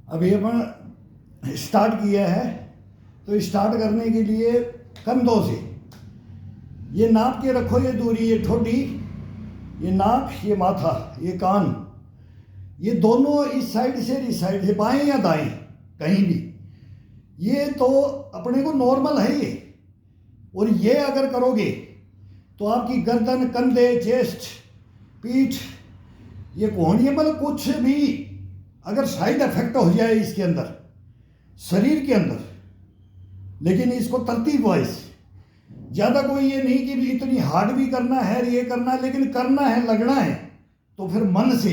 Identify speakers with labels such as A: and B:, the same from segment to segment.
A: अभी अपन स्टार्ट किया है, तो स्टार्ट करने के लिए कंधों से ये नाप के रखो, ये दूरी, ये ठोडी, ये नाक, ये माथा, ये कान, ये दोनों इस साइड से इस साइड से, बाएं या दाएं कहीं भी, ये तो अपने को नॉर्मल है ये। और ये अगर करोगे तो आपकी गर्दन, कंधे, चेस्ट, पीठ, ये कोहनी, मतलब कुछ भी अगर साइड इफेक्ट हो जाए इसके अंदर, शरीर के अंदर, लेकिन इसको तरतीब वाइज, ज़्यादा कोई ये नहीं कि इतनी हार्ड भी करना है, ये करना है, लेकिन करना है, लगना है, तो फिर मन से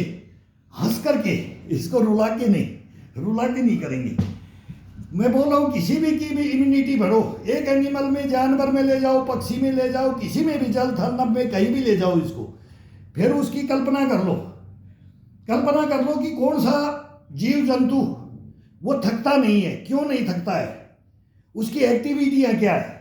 A: हंस करके इसको रुला के नहीं करेंगे। मैं बोल रहा हूँ किसी भी की भी इम्यूनिटी बढ़ो, एक एनिमल में, जानवर में ले जाओ, पक्षी में ले जाओ, किसी में भी, जल थल नभ में कहीं भी ले जाओ इसको, फिर उसकी कल्पना कर लो कि कौन सा जीव जंतु वो थकता नहीं है, क्यों नहीं थकता है, उसकी एक्टिविटियाँ क्या है।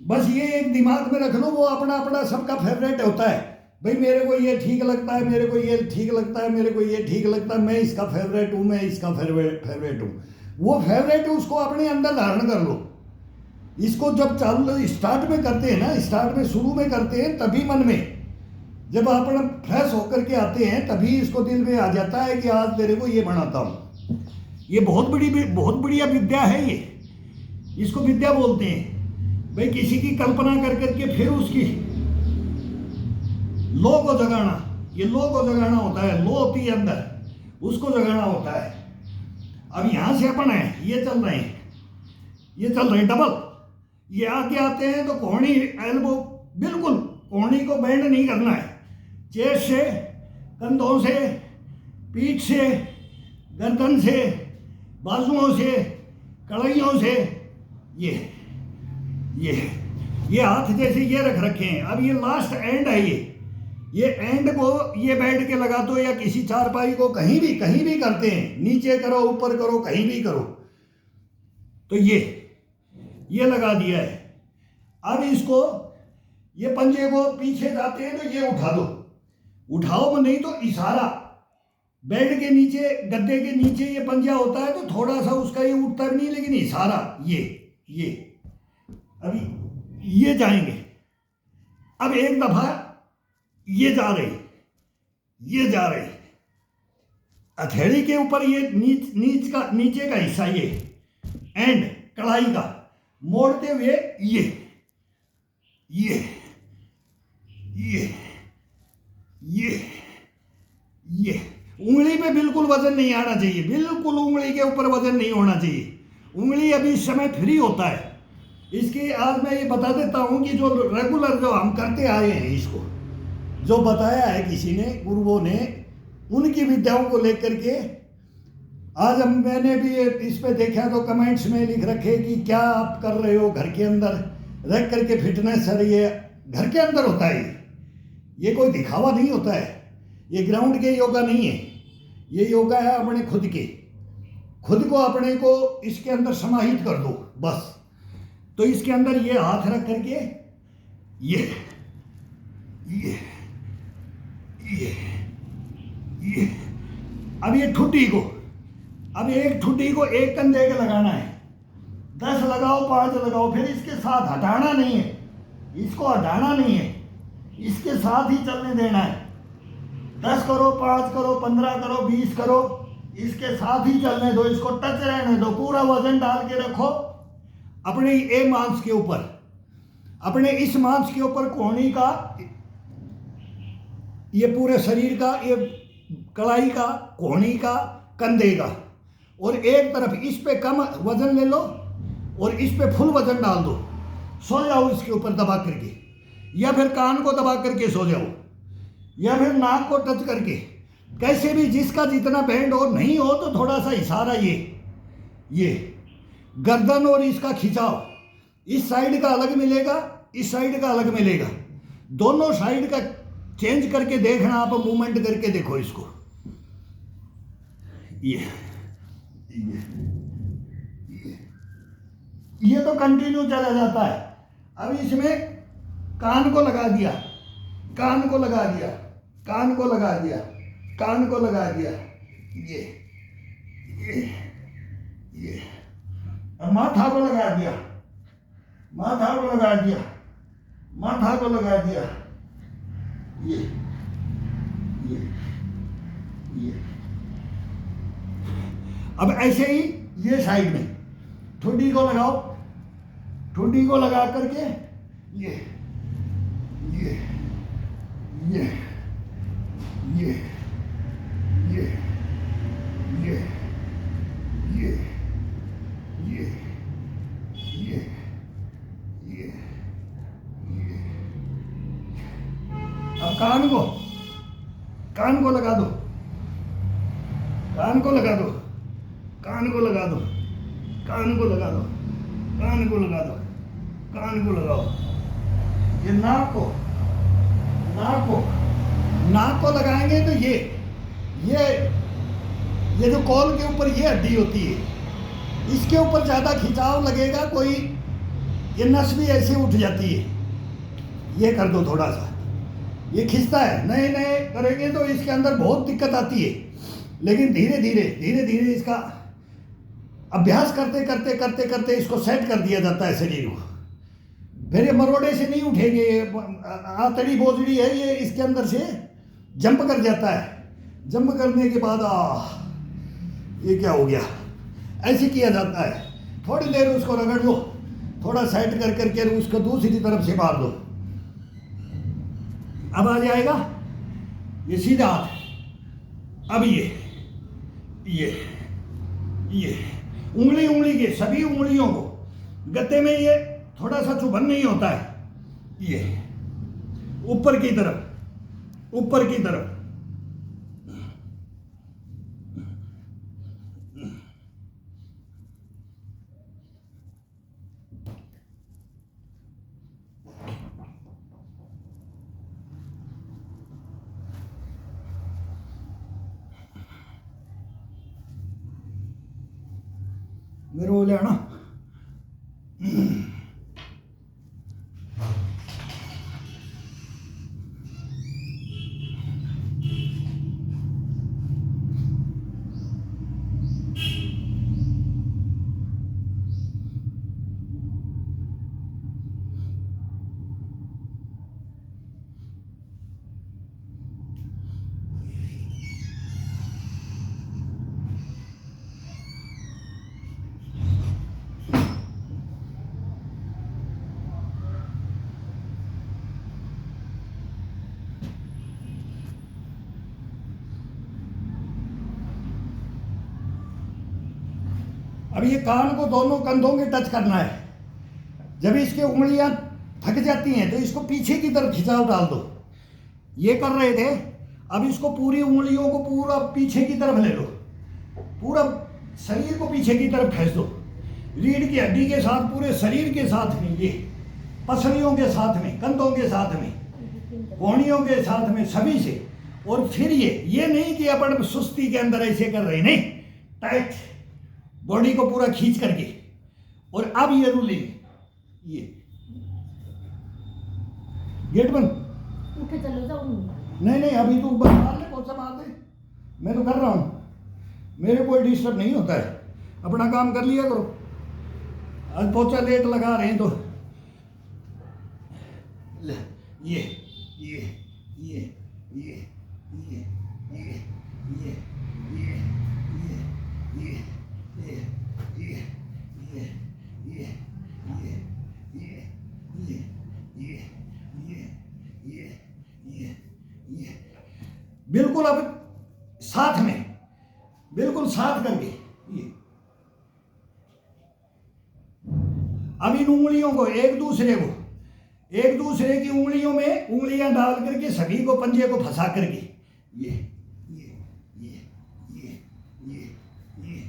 A: बस ये एक दिमाग में रख लो, वो अपना अपना सबका फेवरेट होता है। भाई मेरे को ये ठीक लगता है, मेरे को ये ठीक लगता है, मेरे को ये ठीक लगता है, मैं इसका फेवरेट हूँ, मैं इसका फेवरेट हूँ। वो फेवरेट उसको अपने अंदर धारण कर लो। इसको जब चालू स्टार्ट में करते हैं ना, स्टार्ट में शुरू में करते हैं, तभी मन में जब अपन फ्रेश होकर के आते हैं, तभी इसको दिल में आ जाता है कि आज तेरे को ये बनाता हूँ। ये बहुत बढ़िया विद्या है ये, इसको विद्या बोलते हैं। भाई किसी की कल्पना कर करके फिर उसकी लो को जगाना, ये लो को जगाना होता है, लो होती है अंदर, उसको जगाना होता है। अब यहाँ से अपन है, ये चल रहे हैं डबल, ये आगे आते हैं तो कोहनी, एल्बो, बिल्कुल कोहनी को बेंड नहीं करना है, चेस्ट से, कंधों से, पीठ से, गर्दन से, बाजुओं से, कड़ाइयों से, ये हाथ जैसे ये रख रखे हैं। अब ये लास्ट एंड है, ये एंड को ये बैठ के लगा दो, या किसी चारपाई को कहीं भी करते हैं, नीचे करो, ऊपर करो, कहीं भी करो, तो ये लगा दिया है। अब इसको, ये पंजे को पीछे जाते हैं तो ये उठा दो, उठाओ नहीं तो इशारा, बेड के नीचे, गद्दे के नीचे ये पंजा होता है, तो थोड़ा सा उसका ये उठता भी नहीं, लेकिन इशारा, ये अभी ये जाएंगे। अब एक दफा ये जा रहे, हथेली के ऊपर ये नीचे का हिस्सा, एंड कलाई का मोड़ते हुए ये ये ये ये ये उंगली पे बिल्कुल वजन नहीं आना चाहिए, बिल्कुल उंगली के ऊपर वजन नहीं होना चाहिए। उंगली अभी इस समय फ्री होता है। इसकी आज मैं ये बता देता हूँ कि जो रेगुलर जो हम करते आए हैं, इसको जो बताया है किसी ने, गुरुओं ने, उनकी विद्याओं को लेकर के आज हम मैंने भी इस पे देखा तो कमेंट्स में लिख रखे कि क्या आप कर रहे हो घर के अंदर रह करके फिटनेस। सर ये घर के अंदर होता है, ये कोई दिखावा नहीं होता है, ये ग्राउंड के योगा नहीं है, ये योगा है अपने खुद को अपने को इसके अंदर समाहित कर दो बस। तो इसके अंदर ये हाथ रख करके ये ये ये ये अब ये ठुड्डी को, अब एक ठुड्डी को एक कंधे के लगाना है, 10 लगाओ 5 लगाओ, फिर इसके साथ हटाना नहीं है, इसको हटाना नहीं है, इसके साथ ही चलने देना है। 10 करो 5 करो 15 करो 20 करो, इसके साथ ही चलने दो, इसको टच रहने दो। पूरा वजन डाल के रखो अपने ये मांस के ऊपर, अपने इस मांस के ऊपर कोहनी का, ये पूरे शरीर का, ये कलाई का, कोहनी का, कंधे का, और एक तरफ इस पे कम वजन ले लो और इस पे फुल वजन डाल दो। सो जाओ इसके ऊपर दबा करके, या फिर कान को दबा करके सो जाओ, या फिर नाक को टच करके, कैसे भी जिसका जितना बैंड हो। नहीं हो तो थोड़ा सा इशारा, ये गर्दन और इसका खिंचाव, इस साइड का अलग मिलेगा, इस साइड का अलग मिलेगा, दोनों साइड का चेंज करके देखना। आप मूवमेंट करके देखो इसको, ये तो कंटिन्यू चला जाता है। अब इसमें कान को लगा दिया, कान को लगा दिया, कान को लगा दिया, कान को लगा दिया, ये अब माथा को लगा दिया, माथा को लगा दिया, माथा को लगा दिया, ये अब ऐसे ही ये साइड में ठुड्डी को लगाओ, ठुड्डी को लगा करके ये ये ये ये ये ये ये ये ये ये ये अब कान को लगा दो, कान को लगा दो, कान को लगा दो, कान को लगा दो, कान को लगा दो, कान को लगाओ। ये नाक को लगाएंगे तो ये जो कॉल के ऊपर ये हड्डी होती है, इसके ऊपर ज़्यादा खिंचाव लगेगा, कोई ये नस भी ऐसे उठ जाती है। ये कर दो थोड़ा सा, ये खिंचता है, नए करेंगे तो इसके अंदर बहुत दिक्कत आती है, लेकिन धीरे धीरे इसका अभ्यास करते इसको सेट कर दिया जाता है शरीर को। फिर ये मरोड़े से नहीं उठेंगे, आतड़ी बोझड़ी है ये, इसके अंदर से जंप कर जाता है। जंप करने के बाद ये क्या हो गया, ऐसे किया जाता है। थोड़ी देर उसको रगड़ लो, थोड़ा सेट कर करके उसको दूसरी तरफ से मार दो। अब आ जाएगा ये सीधा हाथ। अब ये उंगली के सभी उंगलियों को गत्ते में ये थोड़ा सा चुभन नहीं होता है, ये ऊपर की तरफ मेरे बोले है ना। अब ये कान को दोनों कंधों के टच करना है। जब इसकी उंगलियां थक जाती हैं तो इसको पीछे की तरफ खिंचाव डाल दो। ये कर रहे थे, अब इसको पूरी उंगलियों को पूरा पीछे की तरफ ले लो, पूरा शरीर को पीछे की तरफ खींच दो, रीढ़ की हड्डी के साथ, पूरे शरीर के साथ में, ये पसलियों के साथ में, कंधों के साथ में, कोहनियों के साथ में, सभी से। और फिर ये नहीं कि अपन सुस्ती के अंदर ऐसे कर रहे, नहीं, टाइट बॉडी को पूरा खींच करके। और अब ये रूलिंग, ये गेट बंद,
B: उठे चलो जाओ।
A: नहीं अभी तू बस मार ले, पोछा मार दे, मैं तो कर रहा हूँ, मेरे कोई डिस्टर्ब नहीं होता है, अपना काम कर लिया करो। आज पोछा लेट लगा रहे हैं तो ये ये ये ये ये ये ये ये ये ये ये ये ये ये बिल्कुल अब साथ में, बिल्कुल साथ करके ये। अब इन उंगलियों को एक दूसरे की उंगलियों में उंगलियां डाल करके सभी को पंजे को फंसा करके ये ये ये ये ये ये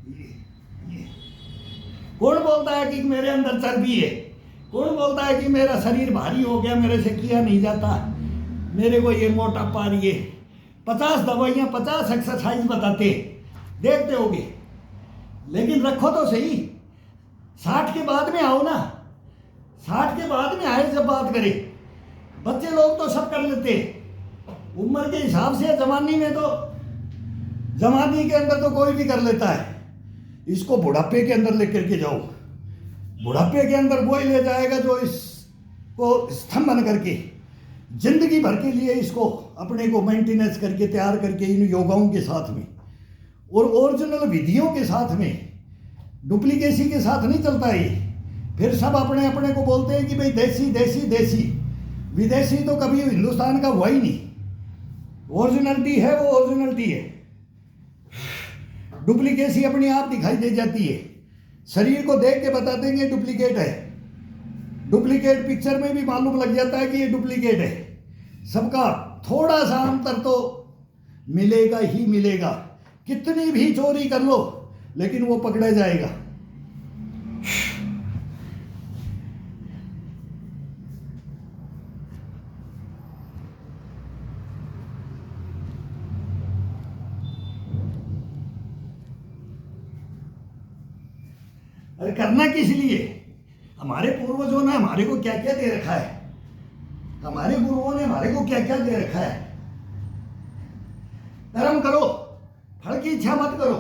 A: ये ये। कौन बोलता है कि मेरे अंदर चर्बी है? कौन बोलता है कि मेरा शरीर भारी हो गया, मेरे से किया नहीं जाता, मेरे को ये मोटापा रही है? 50 दवाइयाँ 50 एक्सरसाइज बताते, देखते होगे, लेकिन रखो तो सही। 60 के बाद में आओ ना, 60 के बाद में आए जब बात करें। बच्चे लोग तो सब कर लेते उम्र के हिसाब से, जवानी में तो, जवानी के अंदर तो कोई भी कर लेता है। इसको बुढ़ापे के अंदर लेकर के जाओ, बुढ़ापे के अंदर वही ले जाएगा जो इसको स्तंभ बन करके जिंदगी भर के लिए इसको अपने को मेंटेनेंस करके तैयार करके इन योगाओं के साथ में और ओरिजिनल विधियों के साथ में, डुप्लीकेसी के साथ नहीं चलता है ये। फिर सब अपने अपने को बोलते हैं कि भाई देसी देसी देसी, विदेशी तो कभी हिंदुस्तान का हुआ ही नहीं। ओरिजिनलिटी है वो ओरिजिनलिटी है, डुप्लीकेसी अपने आप दिखाई दे जाती है। शरीर को देख के बता देंगे डुप्लीकेट है, डुप्लीकेट पिक्चर में भी मालूम लग जाता है कि ये डुप्लीकेट है। सबका थोड़ा सा अंतर तो मिलेगा ही मिलेगा, कितनी भी चोरी कर लो लेकिन वो पकड़ा जाएगा। अरे करना किस लिए? हमारे पूर्वजों ने हमारे को क्या क्या दे रखा है, हमारे गुरुओं ने हमारे को क्या क्या दे रखा है। कर्म करो, फल की इच्छा मत करो।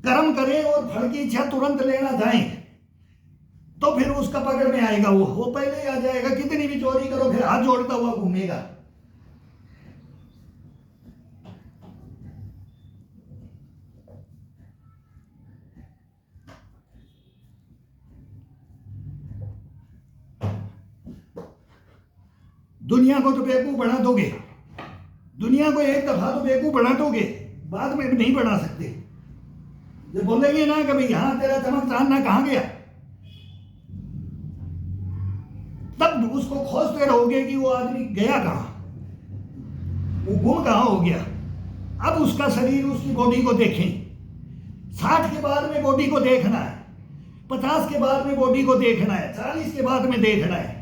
A: कर्म करें और फल की इच्छा तुरंत लेना जाए तो फिर उसका पकड़ में आएगा, वो पहले ही आ जाएगा। कितनी भी चोरी करो फिर हाथ जोड़ता हुआ घूमेगा। दुनिया को तो बेवकूफ बना दोगे, दुनिया को एक दफा तो बेवकूफ बना दोगे, बाद में नहीं बना सकते। जब बोलेंगे ना कभी यहां तेरा चमक चांदना कहां गया, तब उसको खोजते रहोगे कि वो आदमी गया कहां, वो गुम कहां हो गया। अब उसका शरीर, उसकी बॉडी को देखें। 60 के बाद में बॉडी को देखना है, 50 के बाद में बॉडी को देखना है, 40 के बाद में देखना है,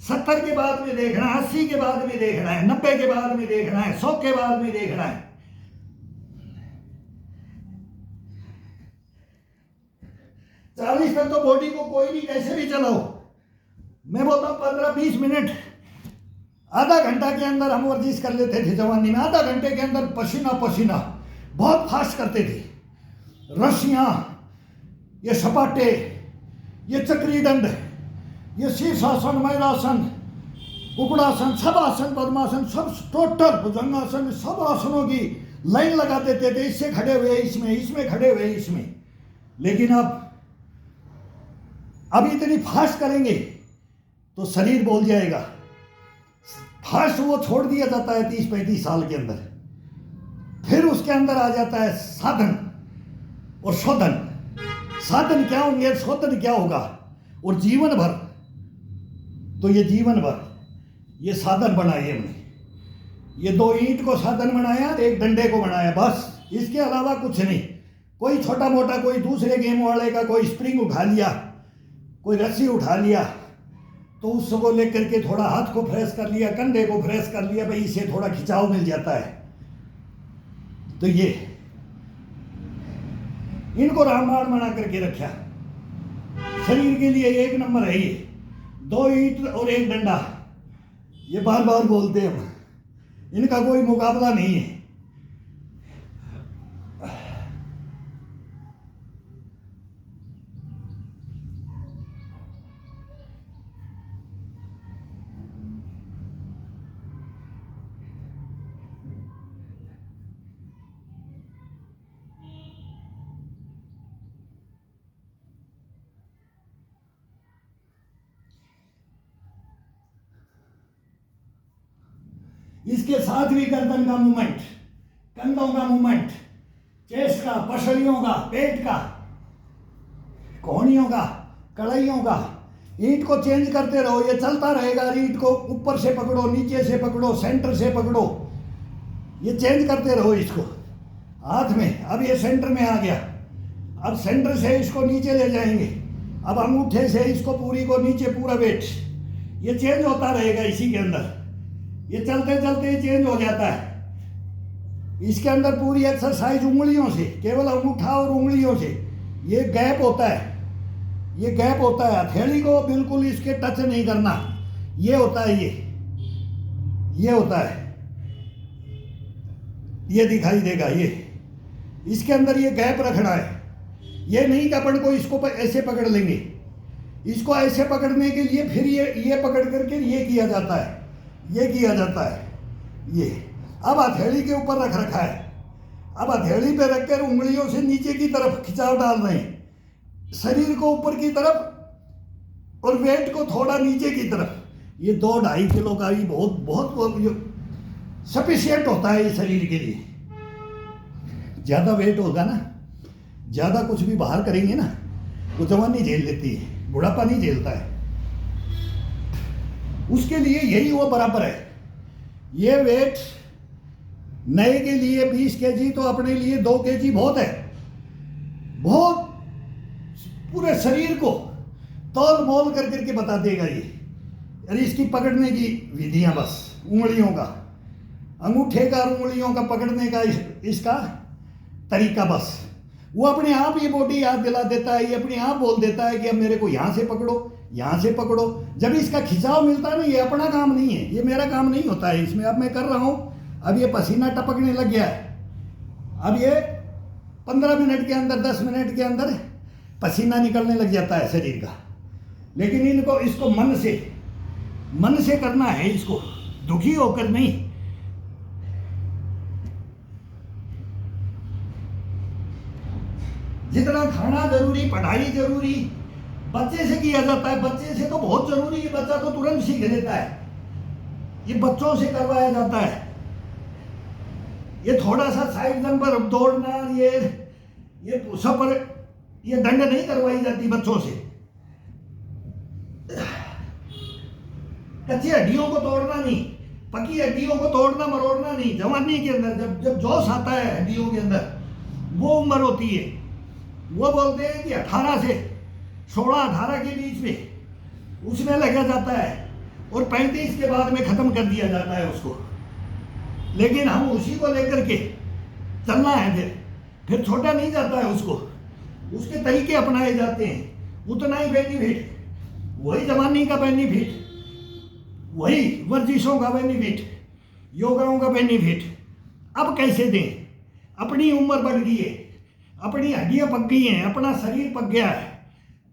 A: 70 के बाद में देखना है, 80 के बाद में देखना है, 90 के बाद में देखना है, 100 के बाद में देखना है। 40 तक तो बॉडी को कोई भी कैसे भी चलाओ। मैं बोलता हूँ 15-20 मिनट, आधा घंटा के अंदर हम वर्जिश कर लेते थे जवानी में। आधा घंटे के अंदर पसीना पसीना, बहुत फास्ट करते थे। रस्सियाँ, ये सपाटे, ये चक्री दंड, ये शीर्षासन, मैरासन, कुकड़ासन, सब आसन, पद्मासन, सब टोटल भुजंगासन, सब आसनों की लाइन लगा देते थे। इससे खड़े हुए इसमें, इसमें खड़े हुए इसमें। लेकिन अब इतनी फास्ट करेंगे तो शरीर बोल जाएगा। फास्ट वो छोड़ दिया जाता है 30-35 साल के अंदर। फिर उसके अंदर आ जाता है साधन, और शोधन। साधन क्या होंगे, शोधन क्या होगा, और जीवन भर। तो ये जीवन भर ये साधन बनाए हमने। ये 2 ईंट को साधन बनाया, एक डंडे को बनाया, बस। इसके अलावा कुछ नहीं। कोई छोटा मोटा, कोई दूसरे गेम वाले का कोई स्प्रिंग उठा लिया, कोई रस्सी उठा लिया, तो उसको लेकर के थोड़ा हाथ को फ्रेश कर लिया, कंधे को फ्रेश कर लिया, भाई इससे थोड़ा खिंचाव मिल जाता है। तो ये इनको रामबाण बना करके रखा। शरीर के लिए 1 नंबर है ये। 2 ईंट और 1 डंडा, ये बार बार बोलते हैं हम, इनका कोई मुकाबला नहीं है। इसके साथ भी गर्दन का मूवमेंट, कंधों का मूवमेंट, चेस्ट का, पसलियों का, पेट का, कोहनियों का, कड़ाइयों का। ईंट को चेंज करते रहो, ये चलता रहेगा। ईंट को ऊपर से पकड़ो, नीचे से पकड़ो, सेंटर से पकड़ो, ये चेंज करते रहो इसको हाथ में। अब ये सेंटर में आ गया, अब सेंटर से इसको नीचे ले जाएंगे। अब अंगूठे से इसको पूरी को नीचे, पूरा वेट ये चेंज होता रहेगा इसी के अंदर। ये चलते चलते चेंज हो जाता है। इसके अंदर पूरी एक्सरसाइज उंगलियों से, केवल अंगूठा और उंगलियों से। ये गैप होता है, ये गैप होता है। हथेली को बिल्कुल इसके टच नहीं करना, ये होता है, ये होता है, ये दिखाई देगा। ये इसके अंदर ये गैप रखना है। ये नहीं कि अपन को इसको ऐसे पकड़ लेंगे, इसको ऐसे पकड़ने के लिए फिर ये पकड़ करके ये किया जाता है, ये किया जाता है। ये अब हथेली के ऊपर रख रखा है। अब हथेली पे रखकर उंगलियों से नीचे की तरफ खिंचाव डाल रहे हैं, शरीर को ऊपर की तरफ और वेट को थोड़ा नीचे की तरफ। ये 2-2.5 किलो का ही बहुत बहुत सफिशियंट होता है ये शरीर के लिए। ज़्यादा वेट होगा ना, ज़्यादा कुछ भी बाहर करेंगे ना, वो जवानी झेल लेती है, बुढ़ापा नहीं झेलता है। उसके लिए यही वो बराबर है। ये वेट नए के लिए 20 केजी, तो अपने लिए 2 केजी बहुत है। बहुत पूरे शरीर को तौल मोल कर करके बता देगा ये। अरे इसकी पकड़ने की विधियां, बस उंगलियों का, अंगूठे का और उंगलियों का पकड़ने का इसका तरीका, बस वो अपने आप ये बॉडी याद दिला देता है। ये अपने आप बोल देता है कि अब मेरे को यहाँ से पकड़ो, यहाँ से पकड़ो। जब इसका खिंचाव मिलता है ना, ये अपना काम नहीं है, ये मेरा काम नहीं होता है इसमें। अब मैं कर रहा हूँ, अब ये पसीना टपकने लग गया है। अब ये 15 मिनट के अंदर, 10 मिनट के अंदर पसीना निकलने लग जाता है शरीर का। लेकिन इनको, इसको मन से करना है, इसको दुखी होकर नहीं। जितना खाना जरूरी, पढ़ाई जरूरी, बच्चे से किया जाता है। बच्चे से तो बहुत जरूरी है, बच्चा तो तुरंत सीख लेता है। ये बच्चों से करवाया जाता है। ये थोड़ा सा साइड जंप पर दौड़ना, ये पुशअप पर, ये दंड नहीं करवाई जाती बच्चों से। कच्ची हड्डियों को तोड़ना नहीं, पकी हड्डियों को तोड़ना मरोड़ना नहीं। जवानी के अंदर जब जोश आता है हड्डियों के अंदर, वो उम्र होती है। वो बोलते हैं कि 18 से 16-18 के बीच में उसमें लगा जाता है, और 35 के बाद में ख़त्म कर दिया जाता है उसको। लेकिन हम उसी को लेकर के चलना है, फिर छोटा नहीं जाता है उसको। उसके तरीके अपनाए जाते हैं, उतना ही बेनिफिट, वही जवानी का बेनिफिट, वही वर्जिशों का बेनिफिट, योगाओं का बेनिफिट। अब कैसे दें? अपनी उम्र बढ़ गई है, अपनी हड्डियां पक गई हैं, अपना शरीर पक गया है।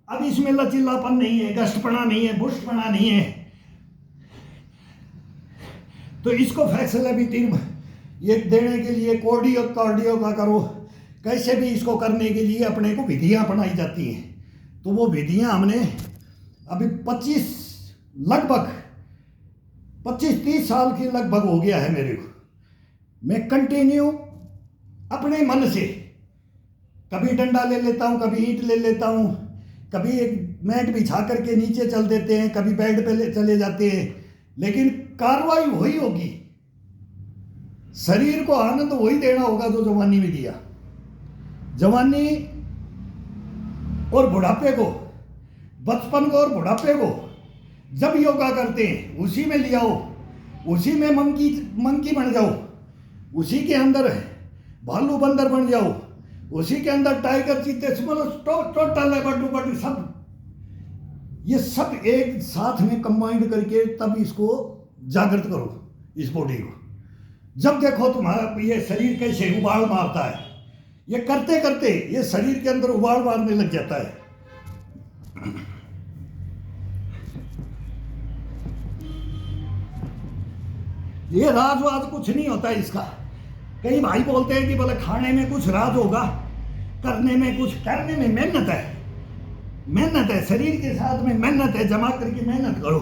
A: अब इसमें लचीलापन नहीं है, गश्तपना नहीं है, बुष्टपना नहीं है। तो इसको फ्लेक्सिबिलिटी ये देने के लिए कार्डियो का करो। कैसे भी इसको करने के लिए अपने को विधियां अपनाई जाती हैं। तो वो विधियां हमने अभी 25-30 साल की लगभग हो गया है मेरे को। मैं कंटिन्यू अपने मन से कभी डंडा ले लेता हूँ, कभी ईंट ले लेता हूँ, कभी एक मैट बिछा करके नीचे चल देते हैं, कभी बेड पे चले जाते हैं, लेकिन कार्रवाई वही होगी। शरीर को आनंद वही देना होगा जो जवानी में दिया। जवानी और बुढ़ापे को, बचपन को और बुढ़ापे को जब योगा करते हैं उसी में ले आओ, उसी में मंकी बन जाओ, उसी के अंदर भालू बंदर बन जाओ, उसी के अंदर टाइगर चीते टोटल है बड्डू बड्डू सब, ये सब एक साथ में कंबाइंड करके तब इसको जागृत करो इस बॉडी को। जब देखो तुम्हारा ये शरीर कैसे उबाल मारता है, ये करते करते ये शरीर के अंदर उबाल मारने लग जाता है। ये राज वाज कुछ नहीं होता इसका। कई भाई बोलते हैं कि बोले खाने में कुछ राज होगा, करने में कुछ, करने में मेहनत है, मेहनत है, शरीर के साथ में मेहनत है, जमा करके मेहनत करो।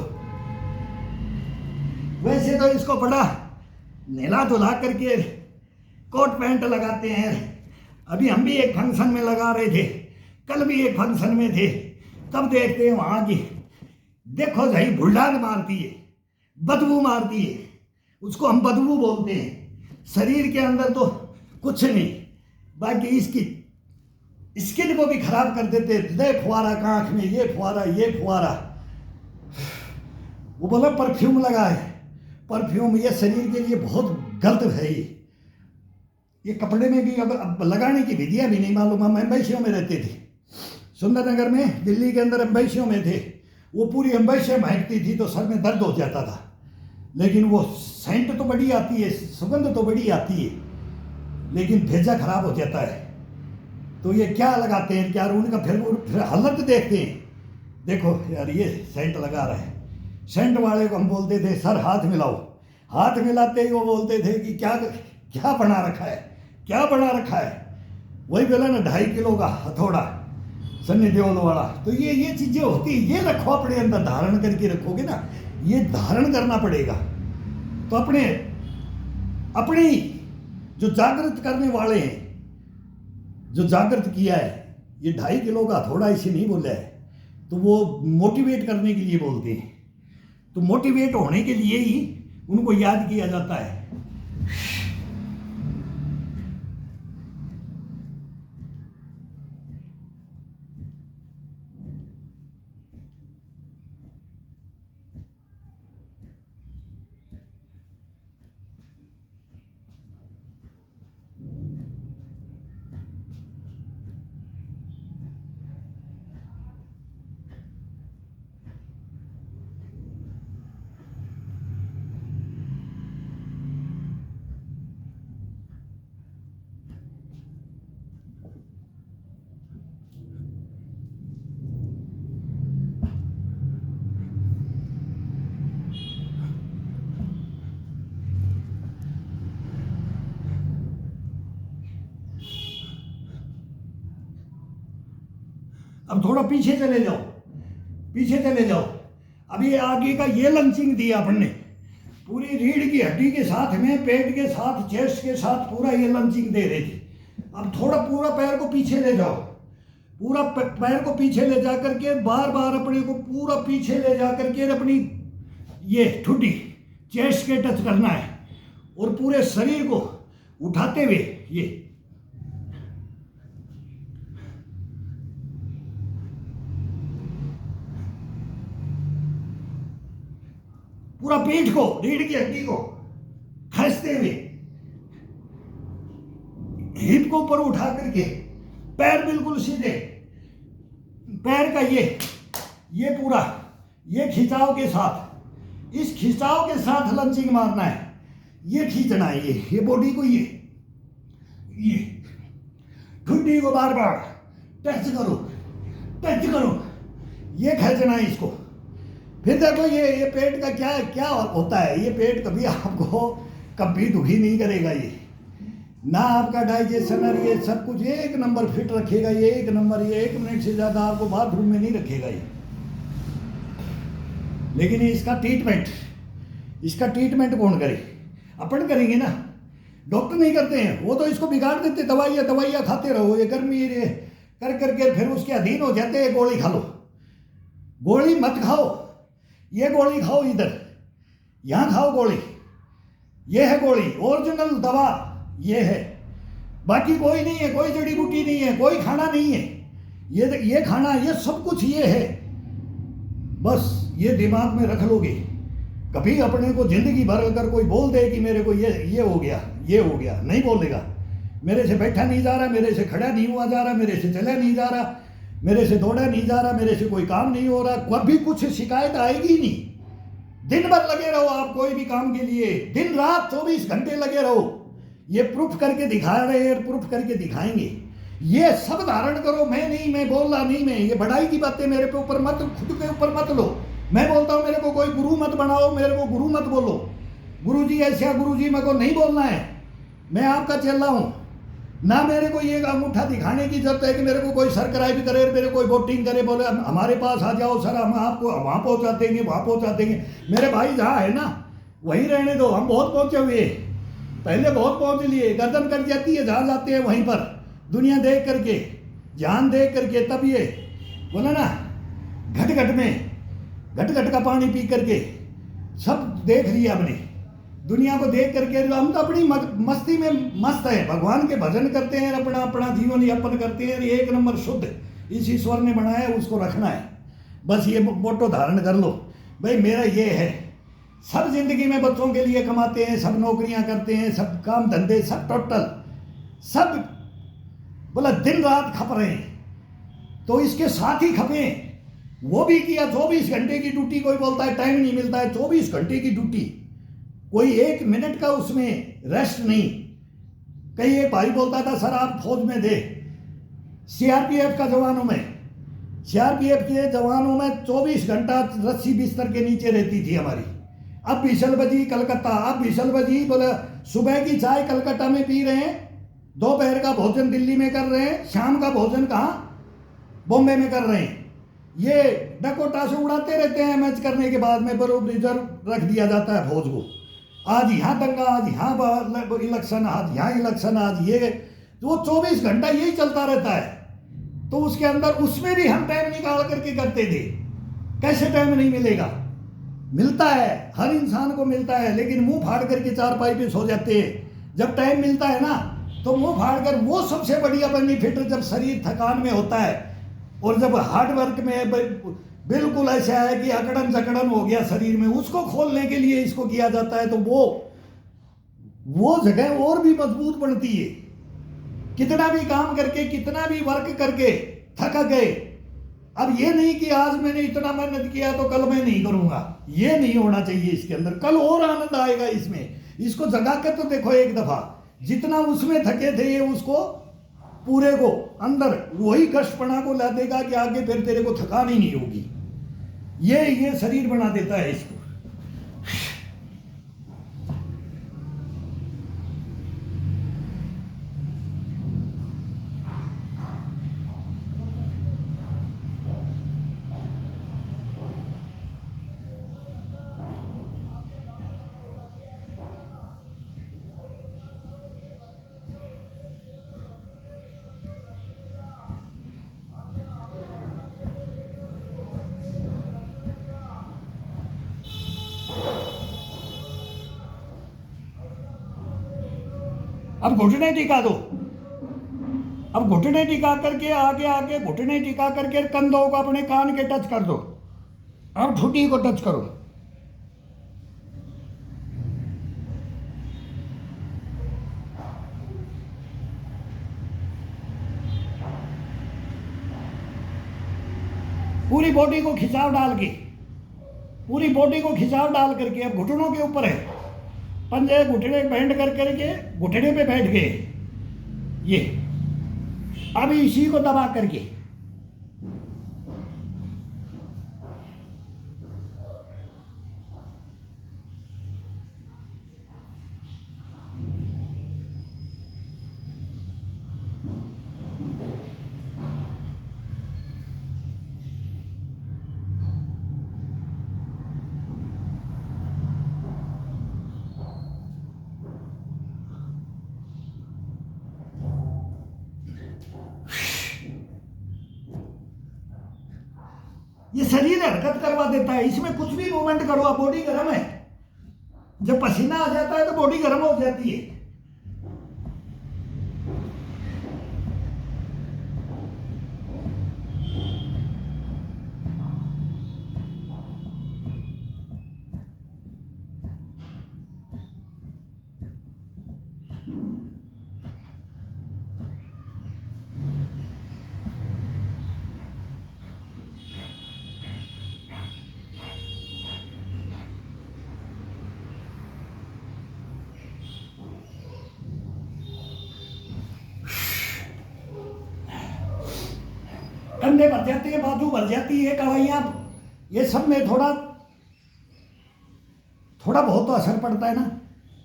A: वैसे तो इसको बड़ा नहला धुला करके कोट पैंट लगाते हैं। अभी हम भी एक फंक्शन में लगा रहे थे, कल भी एक फंक्शन में थे, तब देखते हैं वहां की देखो भाई बुल्डान मारती है, बदबू मारती है, उसको हम बदबू बोलते हैं। शरीर के अंदर तो कुछ नहीं, बाकी इसकी स्किन को भी खराब कर देते। ये फुआरा आंख में, ये फुआरा, ये फुआरा, वो बोला परफ्यूम लगा है, परफ्यूम ये शरीर के लिए बहुत गलत है। ये कपड़े में भी अब लगाने की विधियां भी नहीं मालूम। हम एम्बेसियों में रहते थे, सुंदरनगर में, दिल्ली के अंदर एम्बेसियों में थे, वो पूरी एम्बेसियां महकती थी तो सर में दर्द हो जाता था। लेकिन वो सेंट तो बड़ी आती है, सुगंध तो बड़ी आती है, लेकिन भेजा खराब हो जाता है। तो ये क्या लगाते हैं, क्या उनका फिर हालत देखते हैं, देखो यार ये सेंट लगा रहा है। सेंट वाले को हम बोलते थे सर हाथ मिलाओ, हाथ मिलाते ही वो बोलते थे कि क्या क्या बना रखा है, क्या बना रखा है। वही बोला ना 2.5 किलो का हथौड़ा सन्नी देओल वाला। तो ये चीजें होती है, ये रखो अपने अंदर, धारण करके रखोगे ना, ये धारण करना पड़ेगा। तो अपनी जो जागृत करने वाले हैं, जो जागृत किया है, ये 2.5 किलो का हथौड़ा इसे नहीं बोला है, तो वो मोटिवेट करने के लिए बोलते हैं। तो मोटिवेट होने के लिए ही उनको याद किया जाता है। अब थोड़ा पीछे चले जाओ, पीछे चले जाओ। अभी आगे का ये लंचिंग दिया अपन ने, पूरी रीढ़ की हड्डी के साथ में, पेट के साथ, चेस्ट के साथ पूरा ये लंचिंग दे रहे थे। अब थोड़ा पूरा पैर को पीछे ले जाओ, पूरा पैर को पीछे ले जा करके बार बार अपने को पूरा पीछे ले जा करके अपनी ये ठुड्डी चेस्ट के टच करना है, और पूरे शरीर को उठाते हुए ये पूरा पीठ को, रीढ़ की हड्डी को खींचते हुए हिप को ऊपर उठा करके पैर बिल्कुल सीधे, पैर का ये पूरा ये खिंचाव के साथ, इस खिंचाव के साथ लंचिंग मारना है। ये खींचना है, ये बॉडी को, ये ठुड्डी को बार बार टच करो, टच करो, ये खींचना है इसको। फिर देखो ये पेट का क्या क्या होता है। ये पेट कभी आपको कभी दुखी नहीं करेगा, ये ना आपका डाइजेशन और ये सब कुछ एक नंबर फिट रखेगा, ये एक नंबर, ये 1 मिनट से ज़्यादा आपको बाथरूम में नहीं रखेगा ये। लेकिन इसका ट्रीटमेंट कौन करे? अपन करेंगे ना। डॉक्टर नहीं करते हैं, वो तो इसको बिगाड़ देते, दवाइयाँ दवाइयाँ खाते रहो, ये गर्मी ये कर करके फिर उसके अधीन हो जाते हैं। गोली खा लो, गोली मत खाओ, ये गोली खाओ, इधर यहाँ खाओ गोली, ये है गोली, ओरिजिनल दवा ये है, बाकी कोई नहीं है, कोई जड़ी बूटी नहीं है, कोई खाना नहीं है, ये खाना, ये सब कुछ ये है। बस ये दिमाग में रख लोगे। कभी अपने को जिंदगी भर अगर कोई बोल दे कि मेरे को ये हो गया, ये हो गया, नहीं बोलेगा। मेरे से बैठा नहीं जा रहा, मेरे से खड़ा नहीं हुआ जा रहा, मेरे से चला नहीं जा रहा, मेरे से दौड़ा नहीं जा रहा, मेरे से कोई काम नहीं हो रहा, कभी कुछ शिकायत आएगी ही नहीं। दिन भर लगे रहो आप कोई भी काम के लिए, दिन रात 24 घंटे लगे रहो। ये प्रूफ करके दिखा रहे हैं, प्रूफ करके दिखाएंगे। ये सब धारण करो, मैं नहीं, मैं बोल रहा नहीं, मैं ये बढ़ाई की बातें मेरे पे ऊपर मत, खुद के ऊपर मत लो। मैं बोलता हूँ मेरे को कोई गुरु मत बनाओ, मेरे को गुरु मत बोलो, गुरु जी ऐसा, गुरु जी मेरे को नहीं बोलना है, मैं आपका चेला हूँ। ना मेरे को ये अंगूठा दिखाने की जरूरत है कि मेरे को कोई सब्सक्राइब करे, मेरे कोई वोटिंग करे, बोले हमारे पास आ जाओ सर, हम आपको वहाँ पहुँचा देंगे, वहाँ पहुँचा देंगे। मेरे भाई जहाँ है ना वहीं रहने दो, हम बहुत पहुँचे हुए, पहले बहुत पहुँच लिए, गर्दन कट जाती है जहाँ जाते हैं वहीं पर, दुनिया देख करके, जान देख करके। तब ये बोला ना, घट घट में घट घट का पानी पी करके सब देख लिया हमने, दुनिया को देख करके। हम तो अपनी मस्ती में मस्त है, भगवान के भजन करते हैं, अपना अपना जीवन यापन करते हैं, एक नंबर शुद्ध इस ईश्वर ने बनाया है, उसको रखना है। बस ये मोटो धारण कर लो भाई, मेरा ये है। सब जिंदगी में बच्चों के लिए कमाते हैं, सब नौकरियां करते हैं, सब काम धंधे, सब टोटल सब बोला दिन रात खप रहे हैं, तो इसके साथ ही खपे। वो भी किया 24 घंटे की ड्यूटी, कोई बोलता है टाइम नहीं मिलता है, 24 घंटे की ड्यूटी, कोई 1 मिनट का उसमें रेस्ट नहीं। कई एक भाई बोलता था सर आप फौज में थे, सीआरपीएफ का जवानों में, सीआरपीएफ के जवानों में 24 घंटा रस्सी बिस्तर के नीचे रहती थी हमारी। अब बिशलबजी कलकत्ता, अब बिशलबजी बोले सुबह की चाय कलकत्ता में पी रहे हैं, दोपहर का भोजन दिल्ली में कर रहे हैं, शाम का भोजन कहाँ, बॉम्बे में कर रहे हैं। ये डकोटा से उड़ाते रहते हैं, मैच करने के बाद में बरूब रिजर्व रख दिया जाता है फौज को। आज यहाँ दंगा, आज यहाँ इलेक्शन, आज यहाँ इलेक्शन, आज ये, तो वो 24 घंटा यही चलता रहता है। तो उसके अंदर उसमें भी हम टाइम निकाल करके करते थे। कैसे टाइम नहीं मिलेगा, मिलता है, हर इंसान को मिलता है, लेकिन मुंह फाड़ करके चारपाई पे सो जाते हैं। जब टाइम मिलता है ना तो मुंह फाड़ कर, वो सबसे बढ़िया बेनिफिट जब शरीर थकान में होता है, और जब हार्ड वर्क में बिल्कुल ऐसा है कि अकड़न जकड़न हो गया शरीर में, उसको खोलने के लिए इसको किया जाता है। तो वो जगह और भी मजबूत बनती है। कितना भी काम करके, कितना भी वर्क करके थक गए, अब ये नहीं कि आज मैंने इतना मेहनत किया तो कल मैं नहीं करूंगा, ये नहीं होना चाहिए। इसके अंदर कल और आनंद आएगा इसमें। इसको जगा कर तो देखो एक दफा, जितना उसमें थके थे ये उसको पूरे को अंदर वही कष्टपना को ला देगा कि आगे फिर तेरे को थकान ही नहीं होगी। ये शरीर बना देता है इसको। अब घुटने टिका दो, अब घुटने टिका करके आगे आगे घुटने टिका करके कंधों को अपने कान के टच कर दो। अब ठुटी को टच करो। पूरी बॉडी को खिंचाव डाल के, पूरी बॉडी को खिंचाव डाल करके, अब घुटनों के ऊपर है, पंजे घुटने बैंड कर करके घुटने पे बैठ गए। ये अब इसी को दबा करके ये शरीर हरकत करवा देता है, इसमें कुछ भी मूवमेंट करो आप, बॉडी गर्म है। जब पसीना आ जाता है तो बॉडी गर्म हो जाती है। कंधे भर जाते हैं, बाजू भर जाती है, कवाइयाँ, ये सब में थोड़ा थोड़ा बहुत तो असर पड़ता है ना।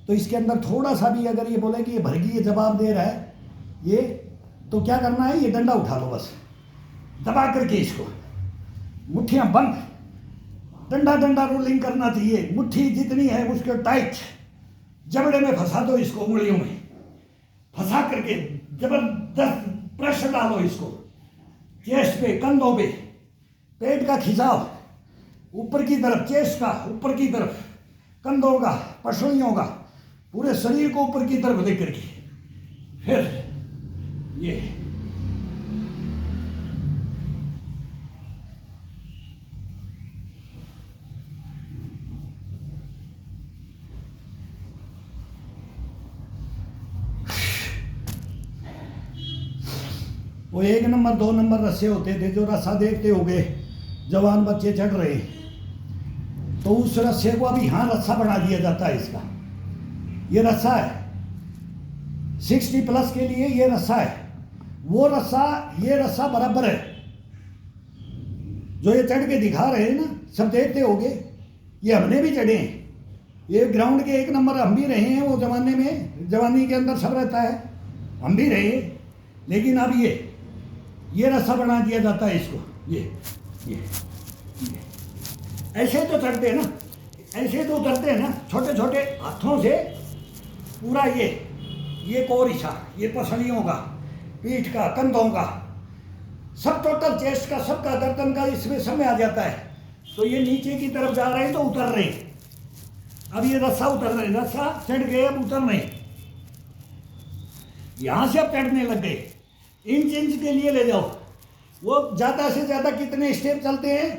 A: तो इसके अंदर थोड़ा सा भी अगर ये बोले कि ये भरगी ये जवाब दे रहा है ये, तो क्या करना है, ये डंडा उठा लो बस, दबा करके इसको, मुट्ठियाँ बंद, डंडा डंडा रोलिंग करना चाहिए। मुट्ठी जितनी है उसको टाइट, जबड़े में फंसा दो इसको, उंगलियों में फंसा करके जबरदस्त प्रेशर डालो इसको, चेस्ट पे, कंधों पे, पेट का खिंचाव ऊपर की तरफ, चेस्ट का ऊपर की तरफ, कंधों का, पसलियों का, पूरे शरीर को ऊपर की तरफ लेकर के, फिर ये वो 1 नंबर 2 नंबर रस्से होते थे, जो रस्सा देखते हो गए जवान बच्चे चढ़ रहे, तो उस रस्से को अभी यहाँ रस्सा बना दिया जाता है इसका। ये रस्सा है 60 प्लस के लिए, ये रस्सा है। वो रस्सा, ये रस्सा बराबर है। जो ये चढ़ के दिखा रहे हैं ना, सब देखते होगे, ये हमने भी चढ़े हैं। ये ग्राउंड के 1 नंबर हम भी रहे हैं, वो जमाने में, जवानी के अंदर सब रहता है, हम भी रहे। लेकिन अब ये रस्सा बना दिया जाता है इसको। ये ऐसे तो चढ़ते हैं ना, ऐसे तो उतरते हैं ना, छोटे छोटे हाथों से पूरा ये कोर हिस्सा, ये पसलियों का, पीठ का, कंधों का, सब टोटल चेस्ट का, सबका, गर्दन का, इसमें सब में आ जाता है। तो ये नीचे की तरफ जा रहे हैं तो उतर रहे हैं। अब ये रस्सा उतर रहे, रस्सा चढ़ गए, अब उतर रहे, यहां से अब चढ़ने लग गए। इंच इंच के लिए ले जाओ। वो ज़्यादा से ज़्यादा कितने स्टेप चलते हैं,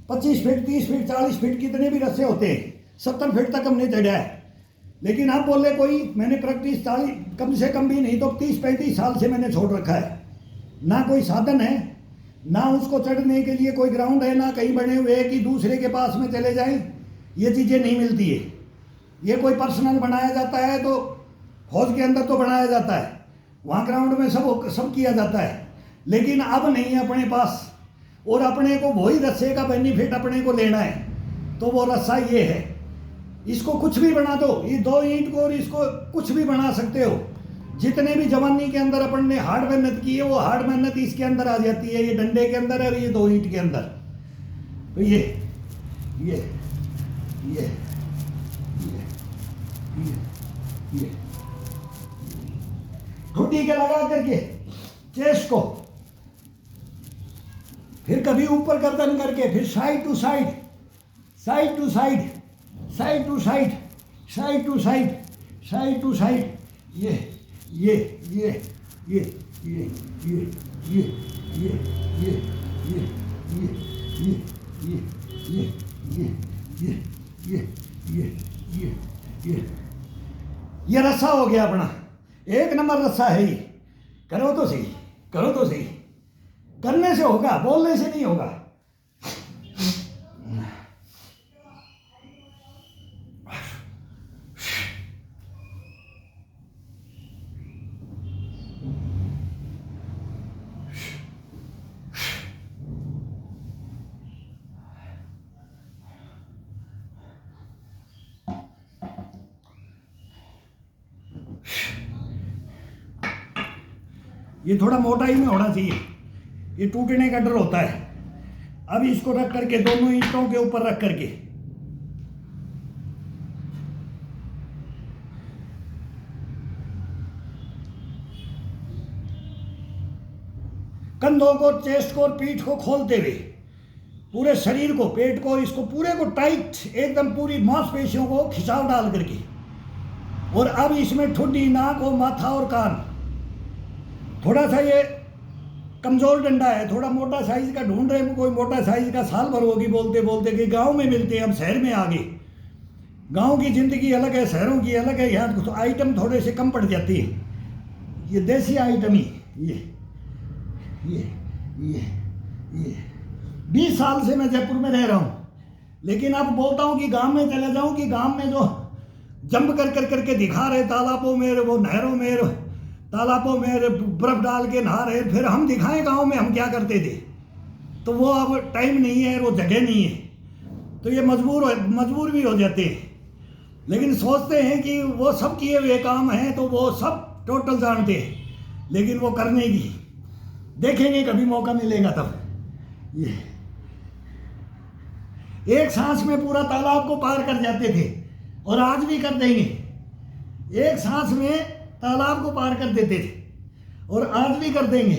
A: 25 फीट, 30 फीट, 40 फीट, कितने भी रस्से होते हैं। 70 फीट तक हमने चढ़ा है। लेकिन आप बोले कोई, मैंने प्रैक्टिस 40 कम से कम भी नहीं तो 30-35 साल से मैंने छोड़ रखा है। ना कोई साधन है, ना उसको चढ़ने के लिए कोई ग्राउंड है, ना कहीं बने हुए कि दूसरे के पास में चले जाएं। ये चीज़ें नहीं मिलती है। ये कोई पर्सनल बनाया जाता है तो फौज के अंदर तो बनाया जाता है, वहाँ ग्राउंड में सब किया जाता है। लेकिन अब नहीं है अपने पास, और अपने को वही रस्से का बेनिफिट अपने को लेना है। तो वो रस्सा ये है, इसको कुछ भी बना दो, ये 2 ईंट को और इसको कुछ भी बना सकते हो। जितने भी जवानी के अंदर अपन ने हार्ड मेहनत की है, वो हार्ड मेहनत इसके अंदर आ जाती है, ये डंडे के अंदर और ये 2 ईंट के अंदर। तो ये ठुड्डी के लगा करके चेस्ट को, फिर कभी ऊपर गर्दन करके, फिर side to side, side to side, side to side, side to side, side to side, ये ये ये ये ये ये ये ये ये ये ये ये ये ये ये ये ये ये रस्सा हो गया अपना। 1 नंबर रस्सा है ये। करो तो सही, करो तो सही। करने से होगा, बोलने से नहीं होगा। ये थोड़ा मोटाई में होना चाहिए, ये टूटने का डर होता है। अब इसको रख करके, दोनों ईंटों के ऊपर रख करके, कंधों को, चेस्ट को और पीठ को खोलते हुए पूरे शरीर को, पेट को, इसको पूरे को टाइट एकदम पूरी मांसपेशियों को खिंचाव डाल करके, और अब इसमें ठुड्डी, नाक और माथा और कान। थोड़ा सा ये कमज़ोर डंडा है, थोड़ा मोटा साइज का ढूंढ रहे हैं, कोई मोटा साइज का साल भर होगी बोलते बोलते कि गांव में मिलते हैं, हम शहर में आ गए। गांव की ज़िंदगी अलग है, शहरों की अलग है। यहाँ तो आइटम थोड़े से कम पड़ जाती है। ये देसी आइटम ही ये 20 साल से मैं जयपुर में रह रहा हूँ, लेकिन अब बोलता हूँ कि गांव में चले जाऊँ कि गांव में जो जंप कर करके दिखा रहे तालाबों में, वो नहरों में, तालाबों में बर्फ डाल के नहा रहे, फिर हम दिखाएं गांव में हम क्या करते थे। तो वो अब टाइम नहीं है, वो जगह नहीं है, तो ये मजबूर भी हो जाते हैं। लेकिन सोचते हैं कि वो सब किए हुए काम हैं, तो वो सब टोटल जानते हैं, लेकिन वो करने की देखेंगे कभी मौका मिलेगा तब। ये एक सांस में पूरा तालाब को पार कर जाते थे, और आज भी कर देंगे। एक सांस में तालाब को पार कर देते थे, और आज भी कर देंगे।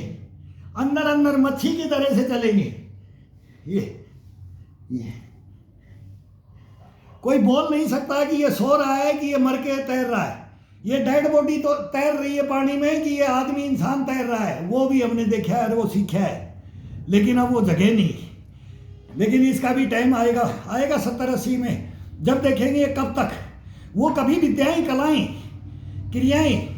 A: अंदर अंदर मच्छी की तरह से चलेंगे। ये कोई बोल नहीं सकता कि ये सो रहा है कि ये मर के तैर रहा है। ये डेड बॉडी तो तैर रही है पानी में कि ये आदमी इंसान तैर रहा है, वो भी हमने देखा है, वो सीखा है, लेकिन अब वो जगह नहीं। लेकिन इसका भी टाइम आएगा 70-80 में, जब देखेंगे कब तक वो कभी विद्याएं, कलाएं, क्रियाएं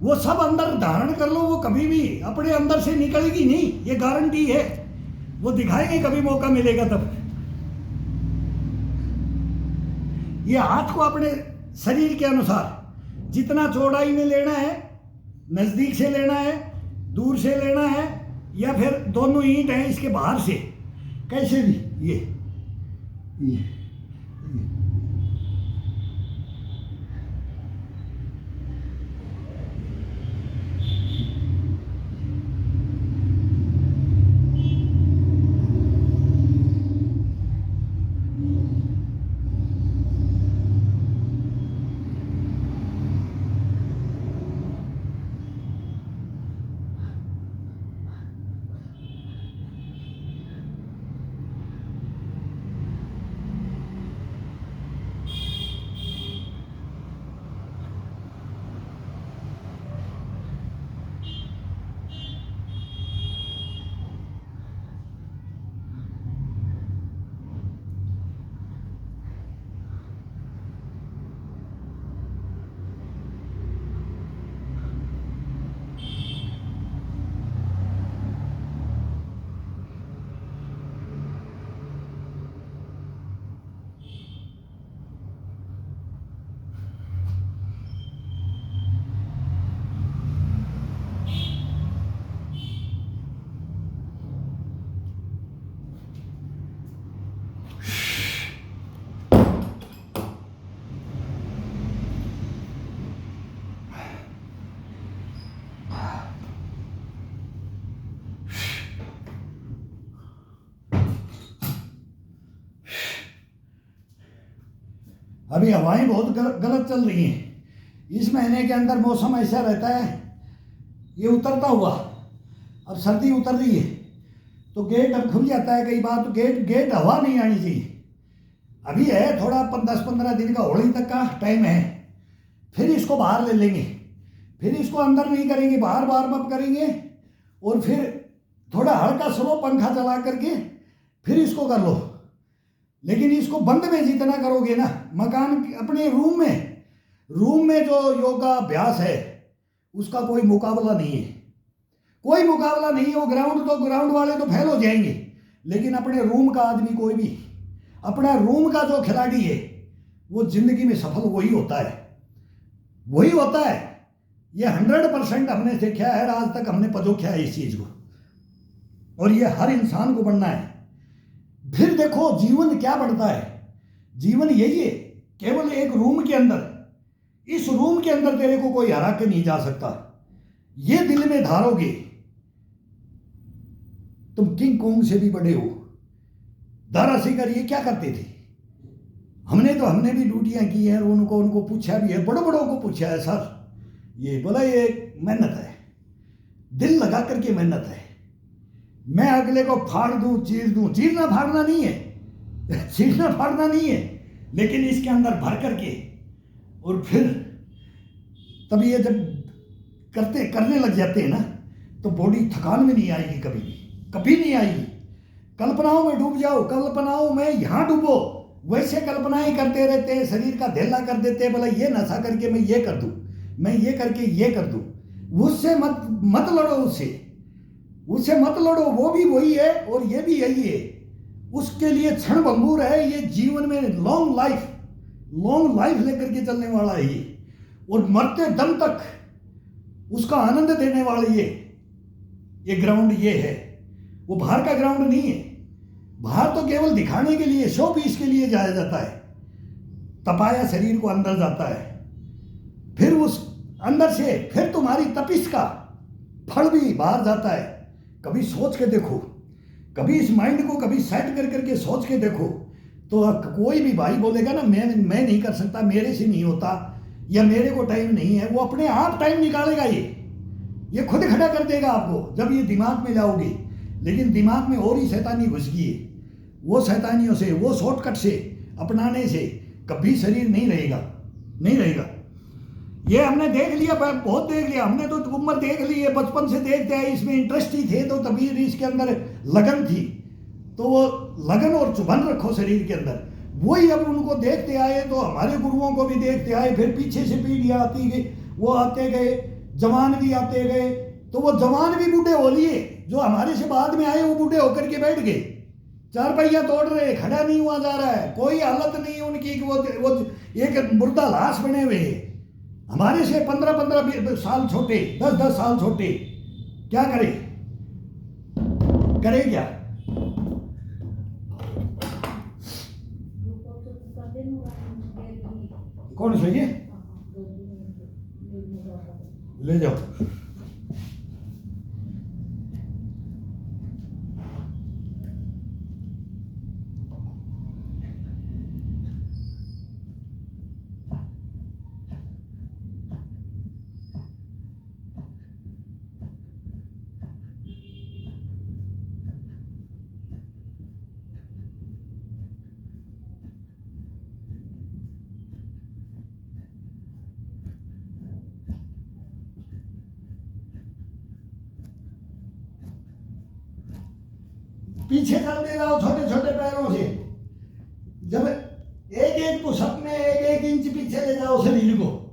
A: वो सब अंदर धारण कर लो, वो कभी भी अपने अंदर से निकलेगी नहीं, ये गारंटी है। वो दिखाएंगे कभी मौका मिलेगा तब। ये हाथ को अपने शरीर के अनुसार जितना चौड़ाई में लेना है, नज़दीक से लेना है, दूर से लेना है, या फिर दोनों ईंट हैं इसके बाहर से, कैसे भी ये अभी हवाएं बहुत गलत चल रही हैं। इस महीने के अंदर मौसम ऐसा रहता है, ये उतरता हुआ, अब सर्दी उतर रही है तो गेट अब खुल जाता है कई बार, तो गेट हवा नहीं आनी चाहिए। अभी है थोड़ा 10-15 दिन का, होली तक का टाइम है, फिर इसको बाहर ले लेंगे, फिर इसको अंदर नहीं करेंगे, बाहर वार्म अप करेंगे, और फिर थोड़ा हल्का स्लो पंखा चला करके फिर इसको कर लो। लेकिन इसको बंद में जितना करोगे ना, मकान अपने रूम में जो योगा अभ्यास है उसका कोई मुकाबला नहीं है, कोई मुकाबला नहीं है। वो ग्राउंड वाले तो फेल हो जाएंगे, लेकिन अपने रूम का आदमी, कोई भी अपना रूम का जो खिलाड़ी है वो जिंदगी में सफल वही होता है। ये 100% हमने देखा है, आज तक हमने पजोखा है इस चीज को, और ये हर इंसान को बनना है। फिर देखो जीवन क्या बढ़ता है। जीवन यही है, केवल एक रूम के अंदर, इस रूम के अंदर तेरे को कोई हरा के नहीं जा सकता। ये दिल में धारोगे, तुम किंग कोंग से भी बड़े हो। दारा सिंगर ये क्या करते थे, हमने भी ड्यूटियां की हैं, उनको पूछा भी है, बड़ों को पूछा है, सर ये बोला ये मेहनत है, दिल लगा करके मेहनत है। मैं अगले को फाड़ दूं, चीर दूं। चीरना फाड़ना नहीं है चीरना फाड़ना नहीं है, लेकिन इसके अंदर भर करके और फिर तब ये जब करने लग जाते हैं ना, तो बॉडी थकान में नहीं आएगी, कभी नहीं आएगी। कल्पनाओं में डूब जाओ, कल्पनाओं में यहाँ डूबो, वैसे कल्पनाएं करते रहते हैं, शरीर का धेला कर देते हैं, बोला ये नशा करके मैं ये कर दूं, मैं ये करके ये कर दूं। उससे मत लड़ो, उससे मत लड़ो, वो भी वही है और ये भी यही है। उसके लिए क्षण भंगुर है, ये जीवन में लॉन्ग लाइफ लेकर के चलने वाला है ये, और मरते दम तक उसका आनंद देने वाला ये ग्राउंड ये है। वो बाहर का ग्राउंड नहीं है। बाहर तो केवल दिखाने के लिए, शो पीस के लिए जाया जाता है। तपाया शरीर को अंदर जाता है, फिर उस अंदर से फिर तुम्हारी तपिश का फल भी बाहर जाता है। कभी सोच के देखो, कभी इस माइंड को कभी सेट कर करके सोच के देखो, तो कोई भी भाई बोलेगा ना मैं नहीं कर सकता, मेरे से नहीं होता, या मेरे को टाइम नहीं है, वो अपने आप टाइम निकालेगा। ये खुद खड़ा कर देगा आपको जब ये दिमाग में लाओगे। लेकिन दिमाग में और ही शैतानी घुस गई है। वो शैतानियों से, वो शॉर्टकट से अपनाने से कभी शरीर नहीं रहेगा। ये हमने देख लिया, बहुत देख लिया हमने, तो उम्र देख ली है, बचपन से देखते आए, इसमें इंटरेस्ट ही थे, तो तभी इसके अंदर लगन थी। तो वो लगन और चुभन रखो शरीर के अंदर, वही अब उनको देखते आए, तो हमारे गुरुओं को भी देखते आए, फिर पीछे से पीढ़ियाँ आती गई, वो आते गए, जवान भी आते गए, तो वो जवान भी बूढ़े हो लिए, जो हमारे से बाद में आए वो बूढ़े होकर के बैठ गए, चार पहिया तोड़ रहे, खड़ा नहीं हुआ जा रहा है, कोई हालत नहीं उनकी कि वो एक मुर्दा लाश बने हुए। हमारे से 15 साल छोटे, 10 साल छोटे, क्या करे क्या? कौन सही है? ले जाओ। पीछे चलते जाओ छोटे छोटे पैरों से, जब एक पुशअप में 1 इंच पीछे ले जाओ शरीर को।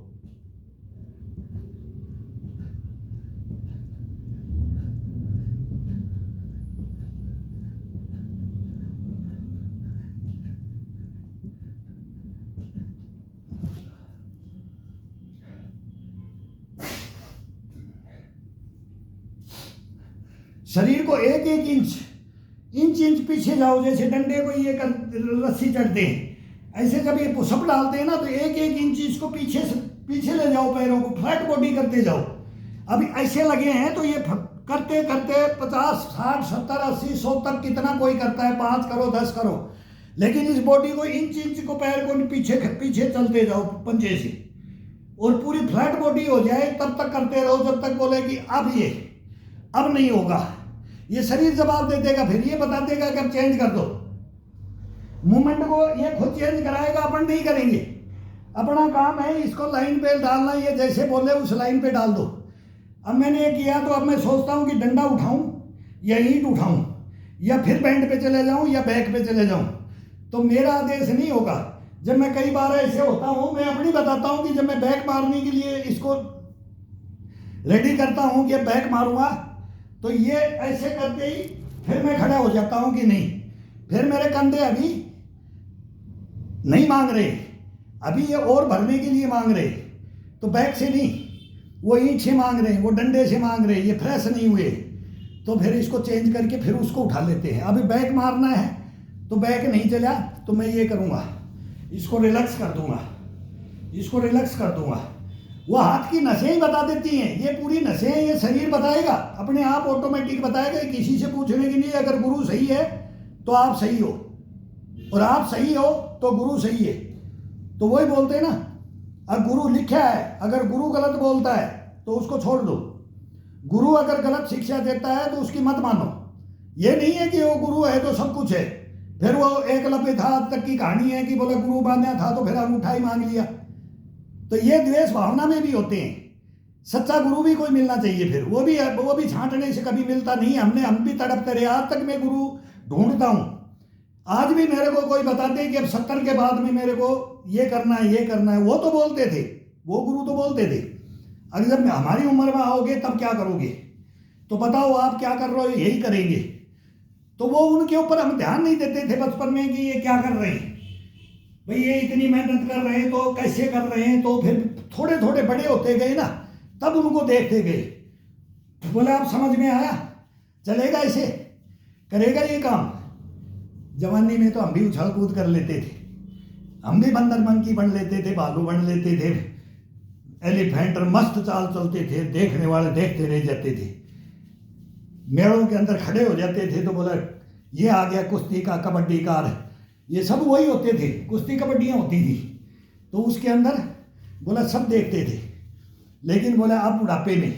A: शरीर को 1 इंच पीछे जाओ, जैसे डंडे को ये रस्सी चढ़ते हैं, ऐसे जब ये पुशअप डालते हैं ना, तो 1 इंच इसको पीछे ले जाओ, पैरों को फ्लैट बॉडी करते जाओ। अभी ऐसे लगे हैं तो ये करते करते 50, 60, 70, 80, 100 तक कितना कोई करता है, 5 करो 10 करो, लेकिन इस बॉडी को इंच को पैर को पीछे चलते जाओ पंजे से, और पूरी फ्लैट बॉडी हो जाए, तब तक करते रहो जब तक बोले कि अब नहीं होगा। ये शरीर जवाब दे देगा, फिर ये बता देगा कि अब चेंज कर दो। मूवमेंट को ये खुद चेंज कराएगा, अपन नहीं करेंगे। अपना काम है इसको लाइन पे डालना, ये जैसे बोले उस लाइन पे डाल दो। अब मैंने ये किया, तो अब मैं सोचता हूँ कि डंडा उठाऊं या ईंट उठाऊं, या फिर बैंड पे चले जाऊं या बैक पे चले जाऊं, तो मेरा आदेश नहीं होगा। जब मैं कई बार ऐसे होता हूं, मैं अपनी बताता हूं कि जब मैं बैक मारने के लिए इसको रेडी करता हूं कि बैक मारूंगा, तो ये ऐसे करते ही फिर मैं खड़ा हो जाता हूं कि नहीं, फिर मेरे कंधे अभी नहीं मांग रहे, अभी ये और भरने के लिए मांग रहे, तो बैक से नहीं, वो ईंट से मांग रहे हैं, वो डंडे से मांग रहे हैं, ये फ्रेश नहीं हुए, तो फिर इसको चेंज करके फिर उसको उठा लेते हैं। अभी बैक मारना है तो बैक नहीं चला, तो मैं ये करूँगा, इसको रिलैक्स कर दूंगा, वो हाथ की नसें ही बता देती हैं, ये पूरी नसें, ये शरीर बताएगा, अपने आप ऑटोमेटिक बताएगा, किसी से पूछने की नहीं। अगर गुरु सही है तो आप सही हो, और आप सही हो तो गुरु सही है। तो वही बोलते हैं ना, अब गुरु लिखा है, अगर गुरु गलत बोलता है तो उसको छोड़ दो, गुरु अगर गलत शिक्षा देता है तो उसकी मत मानो। ये नहीं है कि वो गुरु है तो सब कुछ है। फिर वो एकलव्य था, अब तक की कहानी है कि बोला गुरु बांधा था तो फिर अंगूठा ही मांग लिया। तो ये द्वेष भावना में भी होते हैं। सच्चा गुरु भी कोई मिलना चाहिए, फिर वो भी छांटने से कभी मिलता नहीं। हम भी तड़पते रहे, आज तक मैं गुरु ढूंढता हूँ। आज भी मेरे को कोई बताते कि अब 70 के बाद में मेरे को ये करना है, ये करना है, वो तो बोलते थे, वो गुरु तो बोलते थे। अगर जब हमारी उम्र में आओगे तब क्या करोगे, तो बताओ आप क्या कर रहे हो, यही करेंगे। तो वो उनके ऊपर हम ध्यान नहीं देते थे बचपन में कि ये क्या कर रहे हैं, भाई ये इतनी मेहनत कर रहे हैं तो कैसे कर रहे हैं। तो फिर थोड़े थोड़े बड़े होते गए ना, तब उनको देखते गए, बोले आप समझ में आया, चलेगा इसे, करेगा ये काम। जवानी में तो हम भी उछल कूद कर लेते थे, हम भी बंदर मंकी बन लेते थे, भालू बन लेते थे, एलिफेंट, मस्त चाल चलते थे, देखने वाले देखते रह जाते थे। मेड़ों के अंदर खड़े हो जाते थे तो बोला ये आ गया कुश्ती का, कबड्डी कार, ये सब वही होते थे, कुश्ती कबड्डियाँ होती थी। तो उसके अंदर बोला सब देखते थे। लेकिन बोला अब बुढ़ापे में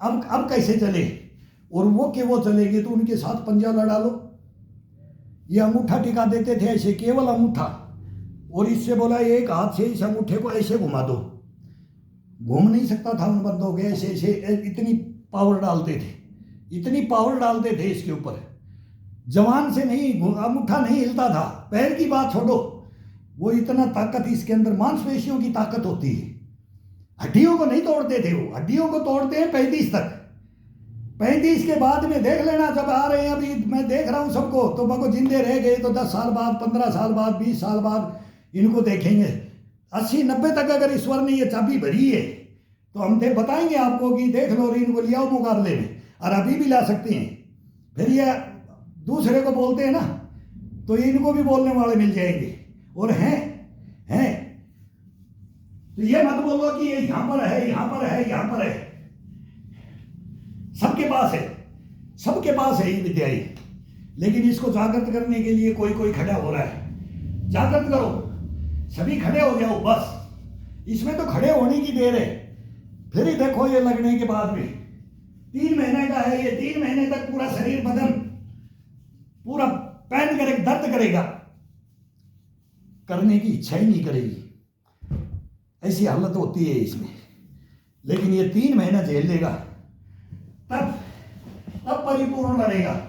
A: अब कैसे चले, और वो चलेंगे तो उनके साथ पंजा लड़ा लो। ये अंगूठा टिका देते थे ऐसे, केवल अंगूठा, और इससे बोला एक हाथ से इस अंगूठे को ऐसे घुमा दो, घूम नहीं सकता था उन बंदों के, ऐसे ऐसे इतनी पावर डालते थे, इतनी पावर डालते थे इसके ऊपर। जवान से नहीं, अंगूठा नहीं हिलता था, पैर की बात छोड़ो, वो इतना ताकत इसके अंदर, मांसपेशियों की ताकत होती है। हड्डियों को नहीं तोड़ते थे वो, हड्डियों को तोड़ते हैं 35 तक। 35 के बाद में देख लेना, जब आ रहे हैं, अभी मैं देख रहा हूँ सबको, तो बको जिंदे रह गए तो 10 साल बाद, 15 साल बाद, 20 साल बाद इनको देखेंगे। 80-90 तक अगर ईश्वर ने ये चाबी भरी है तो हम बताएंगे आपको कि देख लो, इनको लियाओ मुकाबले में, और अभी भी ला सकते हैं। फिर ये दूसरे को बोलते हैं ना, तो इनको भी बोलने वाले मिल जाएंगे, और हैं। तो ये मत बोलो कि ये यहां पर है, यहां पर है, यहां पर है, सबके पास है, सबके पास है ये विद्या। लेकिन इसको जागृत करने के लिए कोई कोई खड़ा हो रहा है। जागृत करो, सभी खड़े हो जाओ, बस इसमें तो खड़े होने की देर है। फिर ही देखो ये लगने के बाद में 3 महीने का है ये, 3 महीने तक पूरा शरीर, बदन पूरा पैन करेगा, दर्द करेगा, करने की इच्छा ही नहीं करेगी, ऐसी हालत होती है इसमें। लेकिन ये 3 महीना झेल लेगा, तब परिपूर्ण बनेगा।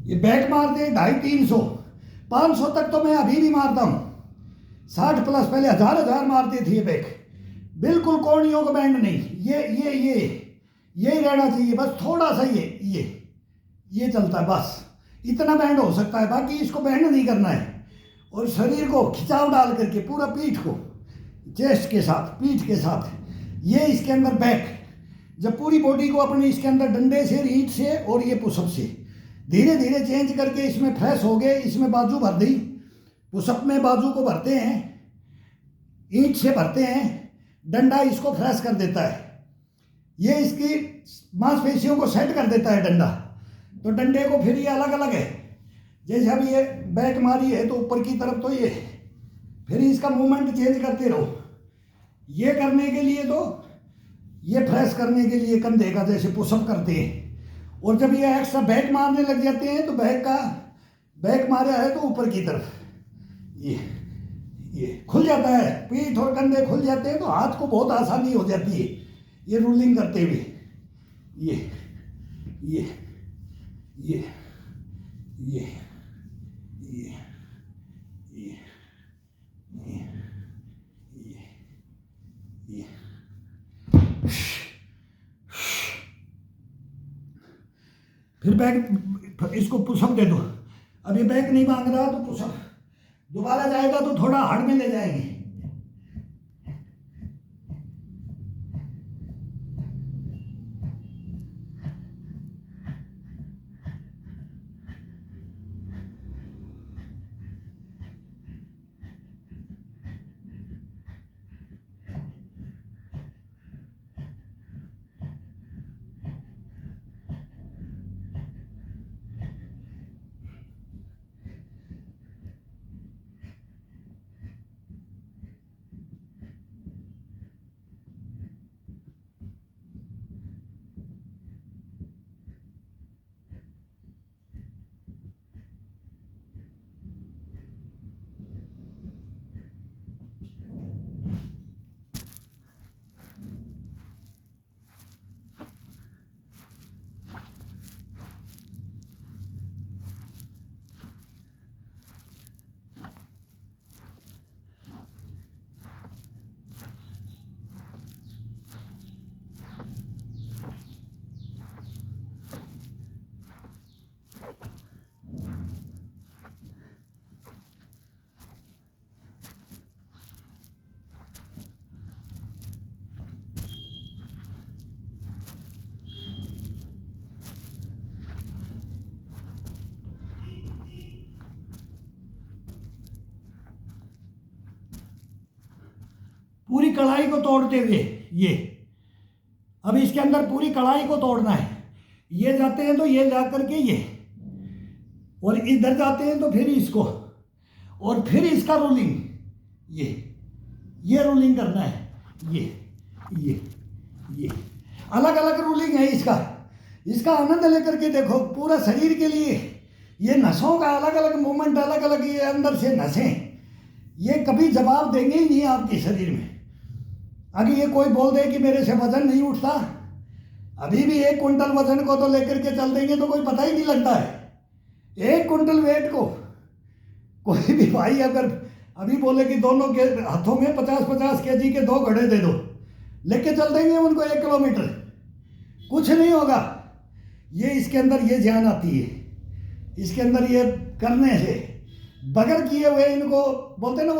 A: ये बैक मारते हैं 250-300, 500 तक तो मैं अभी भी मारता हूँ। 60 प्लस, पहले 1000 मारते थे ये बैक, बिल्कुल कोहनियों का बैंड नहीं। ये रहना चाहिए बस, थोड़ा सा ये चलता है, बस इतना बैंड हो सकता है, बाकी इसको बैंड नहीं करना है। और शरीर को खिंचाव डाल करके पूरा पीठ को, चेस्ट के साथ, पीठ के साथ, ये इसके अंदर बैक, जब पूरी बॉडी को अपने इसके अंदर डंडे से, रीढ़ से और ये पुशअप से धीरे धीरे चेंज करके इसमें फ्रेश हो गए। इसमें बाजू भर दी, पुशअप में बाजू को भरते हैं, ईंट से भरते हैं, डंडा इसको फ्रेश कर देता है, ये इसकी मांसपेशियों को सेट कर देता है डंडा। तो डंडे को फिर ये अलग अलग है। जैसे अब ये बैक मारी है तो ऊपर की तरफ तो ये, फिर इसका मूवमेंट चेंज करते रहो। ये करने के लिए तो ये प्रेस करने के लिए कंधे का जैसे पुशअप करते हैं, और जब ये एक्स्ट्रा बैक मारने लग जाते हैं तो बैक मारा है तो ऊपर की तरफ ये खुल जाता है, पीठ और कंधे खुल जाते हैं, तो हाथ को बहुत आसानी हो जाती है ये रूलिंग करते हुए। ये ये ये ये ये ये ये फिर बैक, इसको पुशअप दे दो। अब ये बैक नहीं मांग रहा तो पुशअप दोबारा जाएगा तो थोड़ा हार्ड में ले जाएंगे। पूरी कढ़ाई को तोड़ते हुए ये, अब इसके अंदर पूरी कढ़ाई को तोड़ना है। ये जाते हैं तो ये जा करके ये, और इधर जाते हैं तो फिर इसको, और फिर इसका रोलिंग, ये रोलिंग करना है। ये अलग अलग रोलिंग है इसका आनंद लेकर के देखो। पूरा शरीर के लिए ये नसों का अलग अलग मूवमेंट, अलग अलग ये अंदर से नसें, ये कभी जवाब देंगे ही नहीं आपके शरीर में। अगर ये कोई बोल दे कि मेरे से वजन नहीं उठता, अभी भी 1 क्विंटल वजन को तो लेकर के चल देंगे तो कोई पता ही नहीं लगता है। 1 क्विंटल वेट को कोई भी भाई अगर अभी बोले कि दोनों के हाथों में 50-50 केजी के 2 घड़े दे दो, लेके चल देंगे उनको 1 किलोमीटर, कुछ नहीं होगा। ये इसके अंदर ये जान आती है, इसके अंदर ये करने से बगैर किए हुए इनको बोलते हैं ना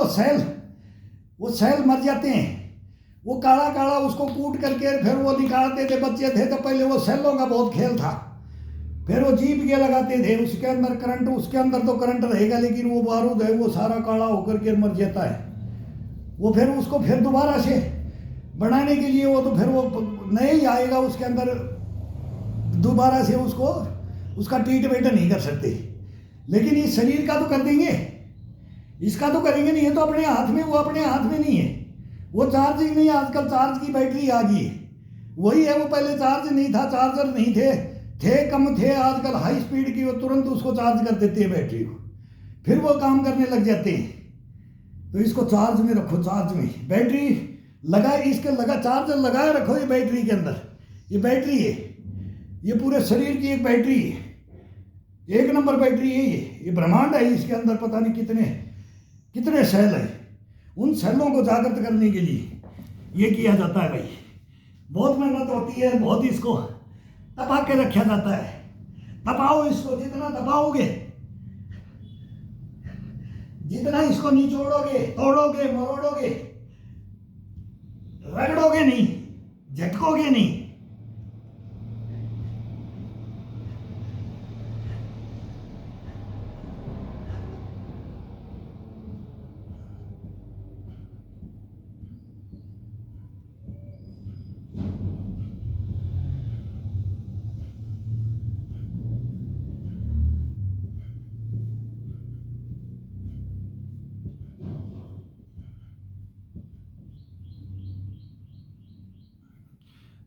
A: वो सेल मर जाते हैं। वो काला काला उसको कूट करके फिर वो निकालते थे। बच्चे थे तो पहले वो सेलों का बहुत खेल था, फिर वो जीप के लगाते थे, उसके अंदर करंट, उसके अंदर तो करंट रहेगा लेकिन वो बारूद है वो सारा काला होकर के मर जाता है। वो फिर उसको फिर दोबारा से बनाने के लिए वो तो फिर वो नए ही आएगा उसके अंदर, दोबारा से उसका ट्रीटमेंट नहीं कर सकते। लेकिन इस शरीर का तो कर देंगे, इसका तो करेंगे नहीं। ये तो अपने हाथ में, वो अपने हाथ में नहीं है। वो चार्जिंग नहीं, आजकल चार्ज की बैटरी आ गई है, वही है। वो पहले चार्ज नहीं था, चार्जर नहीं थे कम थे। आजकल हाई स्पीड की, वो तुरंत उसको चार्ज कर देते हैं बैटरी को, फिर वो काम करने लग जाते हैं। तो इसको चार्ज में रखो, चार्ज में बैटरी चार्जर लगाए रखो ये बैटरी के अंदर। ये बैटरी है, ये पूरे शरीर की एक बैटरी है, 1 नंबर बैटरी है ये ब्रह्मांड है। इसके अंदर पता नहीं कितने सेल है। उन सेलों को जागृत करने के लिए ये किया जाता है भाई। बहुत मेहनत होती है, बहुत इसको दबा के रखा जाता है। दबाओ इसको, जितना दबाओगे, जितना इसको निचोड़ोगे, तोड़ोगे, मरोड़ोगे, रगड़ोगे नहीं, झटकोगे नहीं,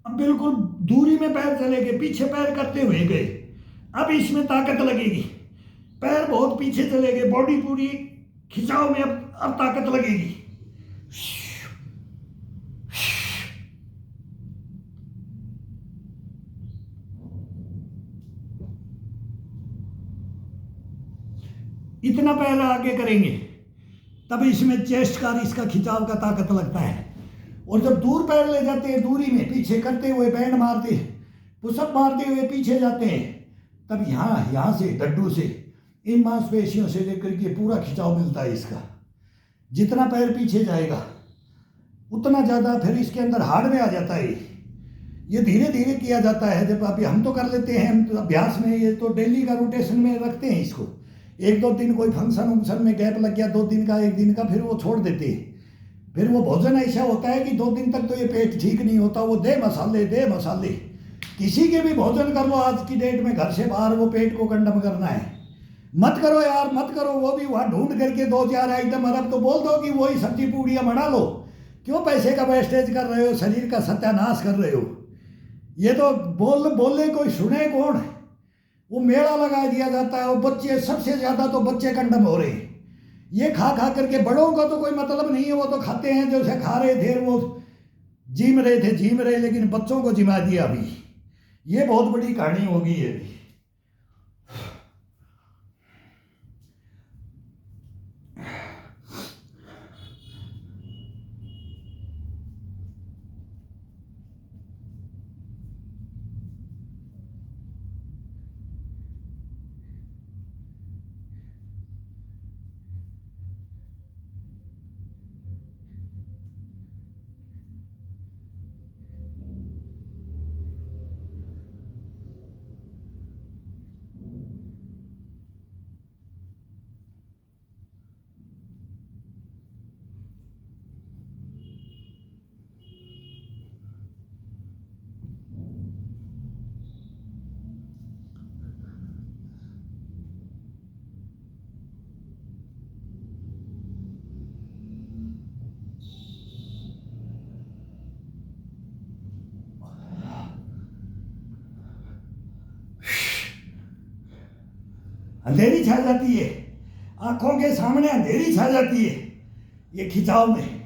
A: अब बिल्कुल दूरी में पैर चले गए, पीछे पैर करते हुए गए। अब इसमें ताकत लगेगी, पैर बहुत पीछे चले गए, बॉडी पूरी खिंचाव में, अब ताकत लगेगी। इतना पैर आगे करेंगे तब इसमें चेस्ट का इसका खिंचाव का ताकत लगता है। और जब दूर पैर ले जाते हैं, दूरी में पीछे करते हुए, बैंड मारते, पुशअप मारते हुए पीछे जाते हैं, तब यहाँ से डड्डू से, इन मांसपेशियों से लेकर के पूरा खिंचाव मिलता है इसका। जितना पैर पीछे जाएगा उतना ज़्यादा फिर इसके अंदर हार्ड में आ जाता है। ये धीरे धीरे किया जाता है। जब अभी हम तो कर लेते हैं, हम तो अभ्यास में, ये तो डेली का रोटेशन में रखते हैं इसको। एक दो दिन कोई फंक्शन वंक्शन में गैप लग गया, 2 दिन का, 1 दिन का, फिर वो छोड़ देते हैं। फिर वो भोजन ऐसा होता है कि 2 दिन तक तो ये पेट ठीक नहीं होता, वो दे मसाले। किसी के भी भोजन कर लो आज की डेट में, घर से बाहर, वो पेट को कंडम करना है। मत करो यार, मत करो। वो भी वहाँ ढूंढ करके 2-4 आइटम, अरब तो बोल दो कि वही सब्जी पूड़ियाँ बना लो। क्यों पैसे का वेस्टेज कर रहे हो, शरीर का सत्यानाश कर रहे हो। ये तो बोले कोई सुने कौन। वो मेला लगा दिया जाता है, वो बच्चे, सबसे ज़्यादा तो बच्चे कंडम हो रहे हैं। ये खा करके, बड़ों का तो कोई मतलब नहीं है, वो तो खाते हैं, जैसे खा रहे थे वो जिम रहे, लेकिन बच्चों को जिमा दिया अभी। ये बहुत बड़ी कहानी होगी ये भी। अंधेरी छा जाती है, आंखों के सामने अंधेरी छा जाती है ये खिंचाव में।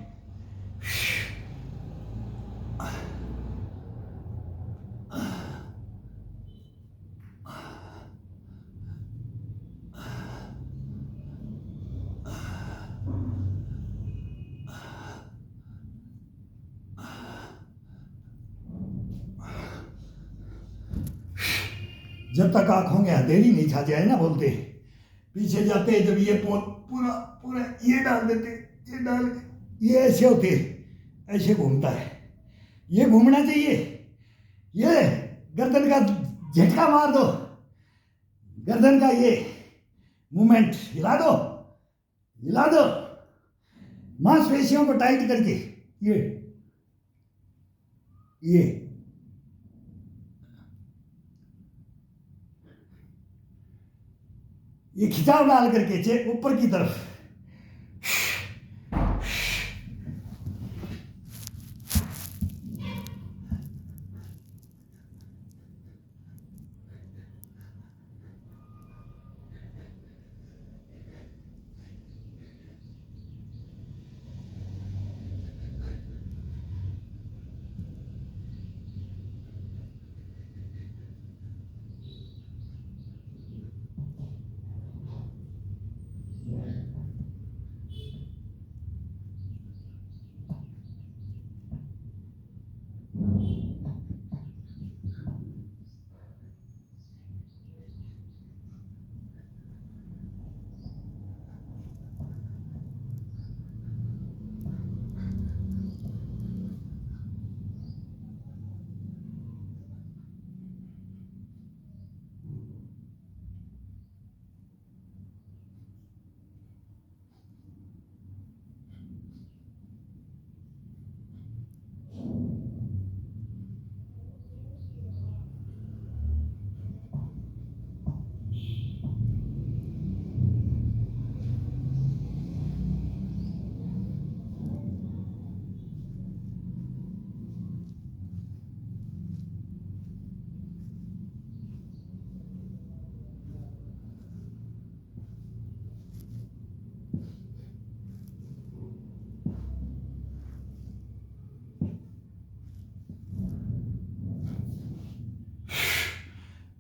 A: जब तक आंखों में अंधेरी नहीं छा जाए ना, बोलते पीछे जाते, जब ये पूरा पूरा ये डाल देते, ये डाल के ये ऐसे होते, ऐसे घूमता है। ये घूमना चाहिए। ये गर्दन का झटका मार दो, गर्दन का ये मूवमेंट हिला दो मांसपेशियों को टाइट करके। ये खिंचाव डाल करके ऊपर की तरफ।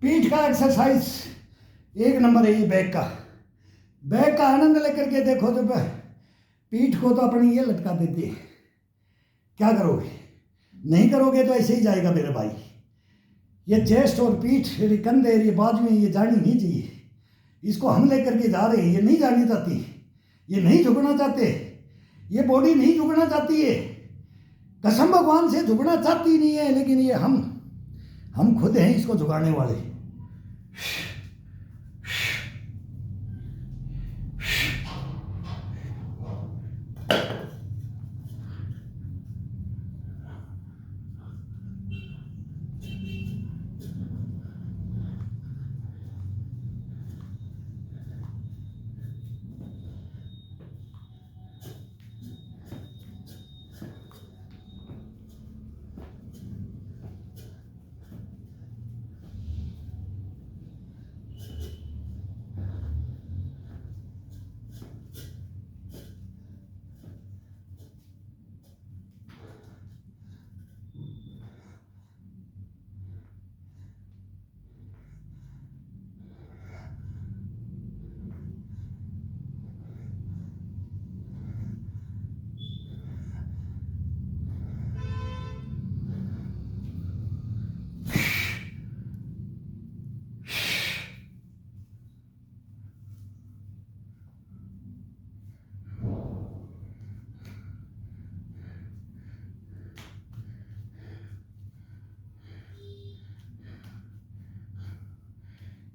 A: पीठ का एक्सरसाइज एक नंबर है ये बैक का आनंद लेकर के देखो तो पीठ को तो अपनी ये लटका देती है। क्या करोगे? नहीं करोगे तो ऐसे ही जाएगा मेरे भाई। ये चेस्ट और पीठ, ये कंधे, ये बाजुएं, ये जानी नहीं चाहिए। इसको हम लेकर के जा रहे हैं, ये नहीं जानी चाहती, ये नहीं झुकना चाहते, ये बॉडी नहीं झुकना चाहती है, कसम भगवान से झुकना चाहती नहीं है। लेकिन ये हम खुद हैं इसको झुकाने वाले।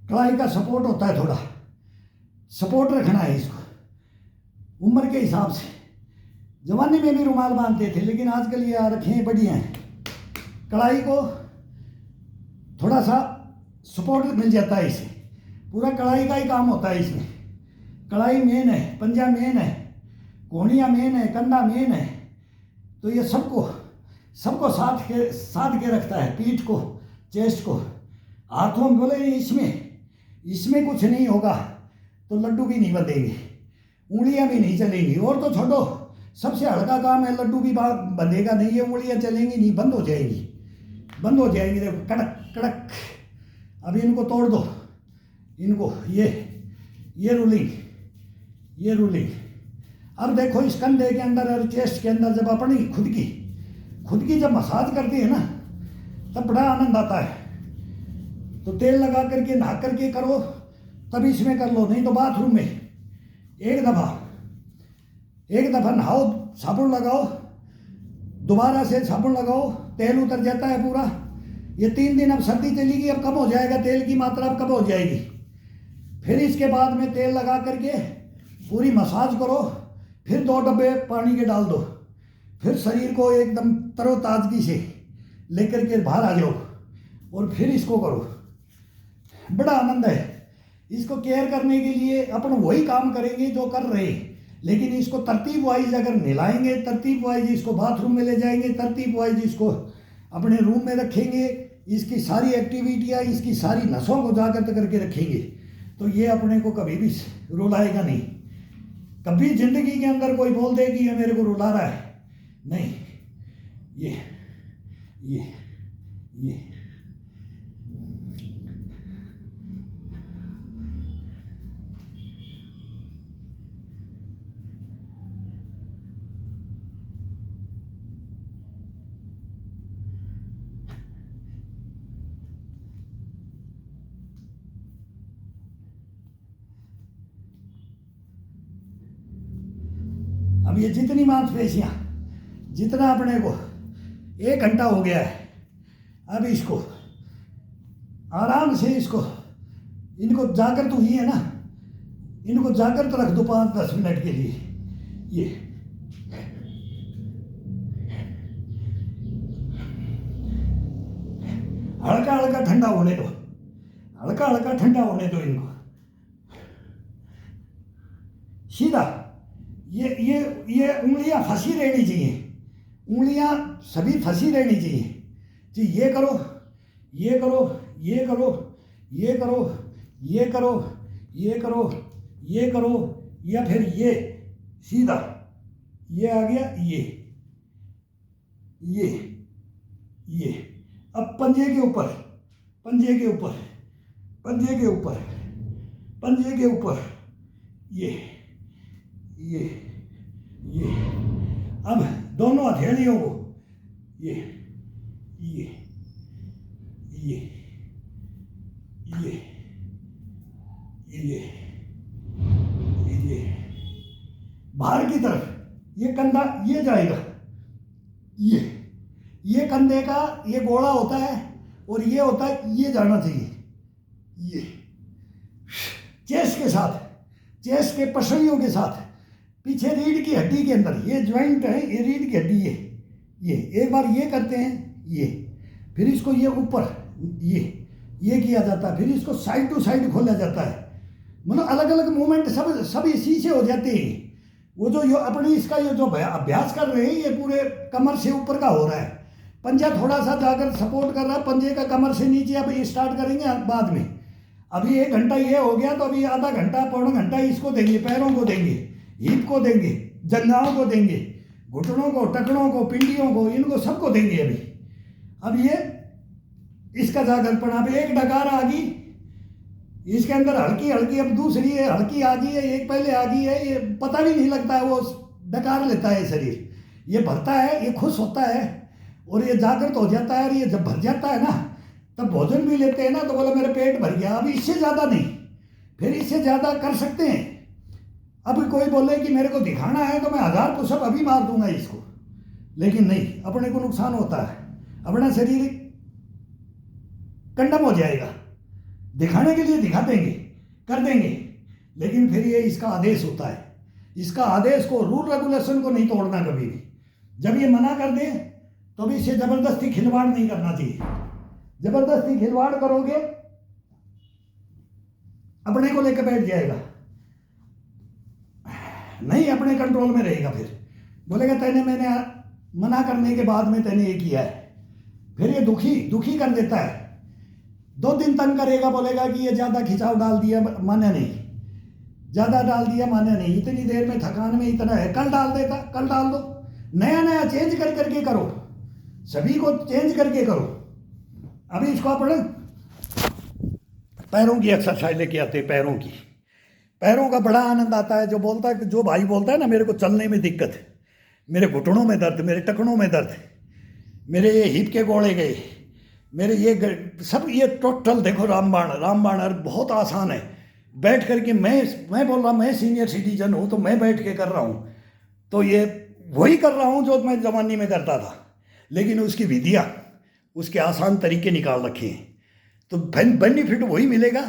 A: कलाई का सपोर्ट होता है, थोड़ा सपोर्ट रखना है इसको उम्र के हिसाब से। जवानी में भी रुमाल बांधते थे, लेकिन आजकल ये आ रखे हैं बढ़िया हैं। कलाई को थोड़ा सा सपोर्ट मिल जाता है इससे। पूरा कलाई का ही काम होता है इसमें। कलाई मेन है, पंजा मेन है, कोहनियाँ मेन है, कंधा मेन है। तो ये सबको साथ के रखता है, पीठ को, चेस्ट को। हाथों में बोले इसमें कुछ नहीं होगा तो लड्डू भी नहीं बंधेंगे, उंगलियां भी नहीं चलेंगी। और तो छोड़ो, सबसे हल्का काम है, लड्डू भी बंधेगा नहीं, ये उंगलियां चलेंगी नहीं, बंद हो जाएंगी। देखो कड़क कड़क। अब इनको तोड़ दो, इनको ये रूलिंग। अब देखो इस कंधे के अंदर और चेस्ट के अंदर जब अपनी खुद की जब मसाज करती है ना, तब बड़ा आनंद आता है। तो तेल लगा करके नहा करके करो, तब इसमें कर लो, नहीं तो बाथरूम में एक दफ़ा नहाओ, साबुन लगाओ, दोबारा से साबुन लगाओ, तेल उतर जाता है पूरा। ये 3 दिन अब सर्दी चलेगी, अब कम हो जाएगा, तेल की मात्रा अब कम हो जाएगी। फिर इसके बाद में तेल लगा करके पूरी मसाज करो, फिर 2 डब्बे पानी के डाल दो, फिर शरीर को एकदम तरोताजगी से लेकर के बाहर आ जाओ और फिर इसको करो। बड़ा आनंद है। इसको केयर करने के लिए अपन वही काम करेंगे जो कर रहे हैं, लेकिन इसको तरतीब वाइज अगर मिलाएंगे, तरतीब वाइज इसको बाथरूम में ले जाएंगे, तरतीब वाइज इसको अपने रूम में रखेंगे, इसकी सारी एक्टिविटियाँ, इसकी सारी नसों को जागृत करके रखेंगे, तो ये अपने को कभी भी रुलाएगा नहीं। कभी जिंदगी के अंदर कोई बोल दे कि ये मेरे को रुला रहा है, नहीं। ये अब ये जितनी मांसपेशियां, जितना अपने को 1 घंटा हो गया है, अब इसको आराम से इनको जागृत हुई है ना, इनको जागृत रख दो 5-10 मिनट के लिए। ये हल्का हल्का ठंडा होने दो, इनको सीधा। ये उंगलियां फंसी रहनी चाहिए, उंगलियां सभी फंसी रहनी चाहिए जी। ये करो, ये करो, ये करो, ये करो, ये करो, ये करो, ये करो, या फिर ये सीधा, ये आ गया, ये। अब पंजे के ऊपर पंजे के ऊपर, पंजे के ऊपर, ये ये ये। अब दोनों हथेलियों को ये ये ये ये ये ये बाहर की तरफ, ये कंधा ये जाएगा, ये कंधे का ये गोला होता है और ये होता है, ये जाना चाहिए, ये चेस्ट के साथ, चेस्ट के पसलियों के साथ, पीछे रीढ़ की हड्डी के अंदर, ये ज्वाइंट है, ये रीढ़ की हड्डी है, ये एक बार ये करते हैं, ये फिर इसको ये ऊपर ये किया जाता है, फिर इसको साइड टू साइड खोला जाता है, मतलब अलग अलग मूवमेंट सब इसी से हो जाते हैं। वो जो अपनी इसका ये जो अभ्यास कर रहे हैं ये पूरे कमर से ऊपर का हो रहा है, पंजा थोड़ा सा जाकर सपोर्ट कर रहा है पंजे का कमर से नीचे। अब ये स्टार्ट करेंगे बाद में, अभी 1 घंटा ये हो गया तो अभी आधा घंटा पौना घंटा इसको देंगे, पैरों को देंगे, हिप को देंगे, जंघाओं को देंगे, घुटनों को, टखनों को, पिंडियों को, इनको सबको देंगे अभी। अब ये इसका जागरपन, अब एक डकार आ गई इसके अंदर हल्की हल्की, अब दूसरी है हल्की आ गई है, एक पहले आ गई है, ये पता भी नहीं लगता है, वो डकार लेता है शरीर, ये भरता है, ये खुश होता है और ये जागृत हो जाता है। और ये जब भर जाता है ना तब भोजन भी लेते हैं ना, तो बोले मेरे पेट भर गया, अब इससे ज़्यादा नहीं, फिर इससे ज़्यादा कर सकते हैं। अब कोई बोले कि मेरे को दिखाना है तो मैं 1000 पुशअप अभी मार दूंगा इसको, लेकिन नहीं, अपने को नुकसान होता है, अपना शरीर कंडम हो जाएगा। दिखाने के लिए दिखा देंगे, कर देंगे, लेकिन फिर ये इसका आदेश होता है, इसका आदेश को, रूल रेगुलेशन को नहीं तोड़ना कभी भी। जब ये मना कर दे तो भी इससे जबरदस्ती खिलवाड़ नहीं करना चाहिए। जबरदस्ती खिलवाड़ करोगे अपने को लेकर बैठ जाएगा, नहीं अपने कंट्रोल में रहेगा, फिर बोलेगा मैंने मना करने के बाद में तैने ये किया है, फिर ये दुखी कर देता है। 2 दिन तंग करेगा, बोलेगा कि ये ज़्यादा खिंचाव डाल दिया, माने नहीं, ज़्यादा डाल दिया माने नहीं, इतनी देर में थकान में इतना है, कल डाल देता, कल डाल दो, नया चेंज करके करो, सभी को चेंज करके करो। अभी इसको अपन पैरों की एक्सरसाइज लेके आते हैं, पैरों का बड़ा आनंद आता है। जो भाई बोलता है ना मेरे को चलने में दिक्कत है, मेरे घुटनों में दर्द, मेरे टखनों में दर्द, मेरे ये हिप के गोले गए, मेरे ये सब, ये टोटल देखो रामबाण और बहुत आसान है। बैठ करके मैं बोल रहा, मैं सीनियर सिटीजन हूँ तो मैं बैठ के कर रहा हूँ, तो ये वही कर रहा हूँ जो मैं जवानी में करता था, लेकिन उसकी विधियाँ, उसके आसान तरीके निकाल रखे हैं, तो बेनिफिट वही मिलेगा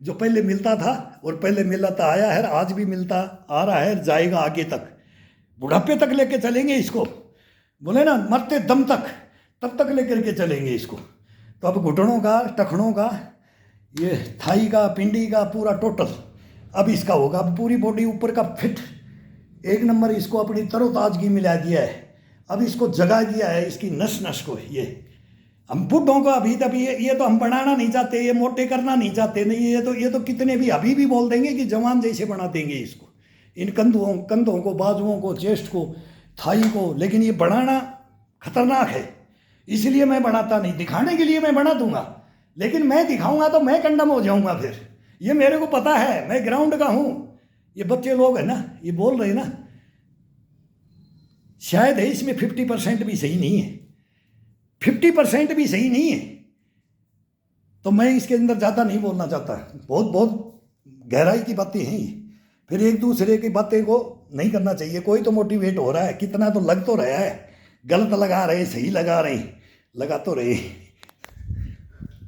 A: जो पहले मिलता था, और पहले मिलता आया है, आज भी मिलता आ रहा है, जाएगा आगे तक, बुढ़ापे तक लेके चलेंगे इसको, बोले ना मरते दम तक, तब तक लेकर के चलेंगे इसको। तो अब घुटनों का, टखनों का, ये थाई का, पिंडी का, पूरा टोटल अब इसका होगा। अब पूरी बॉडी ऊपर का फिट 1 नंबर, इसको अपनी तरोताजगी मिला दिया है, अब इसको जगा दिया है, इसकी नस को। ये हम बुढ़ों को अभी ये तो हम बनाना नहीं चाहते, ये मोटे करना नहीं चाहते, नहीं ये तो कितने भी अभी भी बोल देंगे कि जवान जैसे बना देंगे इसको, इन कंधों को, बाजुओं को, चेस्ट को, थाई को, लेकिन ये बढ़ाना खतरनाक है, इसलिए मैं बनाता नहीं। दिखाने के लिए मैं बना दूंगा, लेकिन मैं दिखाऊंगा तो मैं कंडम हो जाऊंगा, फिर ये मेरे को पता है, मैं ग्राउंड का हूं। ये बच्चे लोग है ना, ये बोल रहे हैं ना, शायद है इसमें 50% भी सही नहीं है, 50% भी सही नहीं है, तो मैं इसके अंदर ज़्यादा नहीं बोलना चाहता। बहुत गहराई की बातें हैं ये, फिर एक दूसरे की बातें को नहीं करना चाहिए। कोई तो मोटिवेट हो रहा है, कितना तो लग तो रहा है, गलत लगा रहे, सही लगा रहे, लगा तो रहे।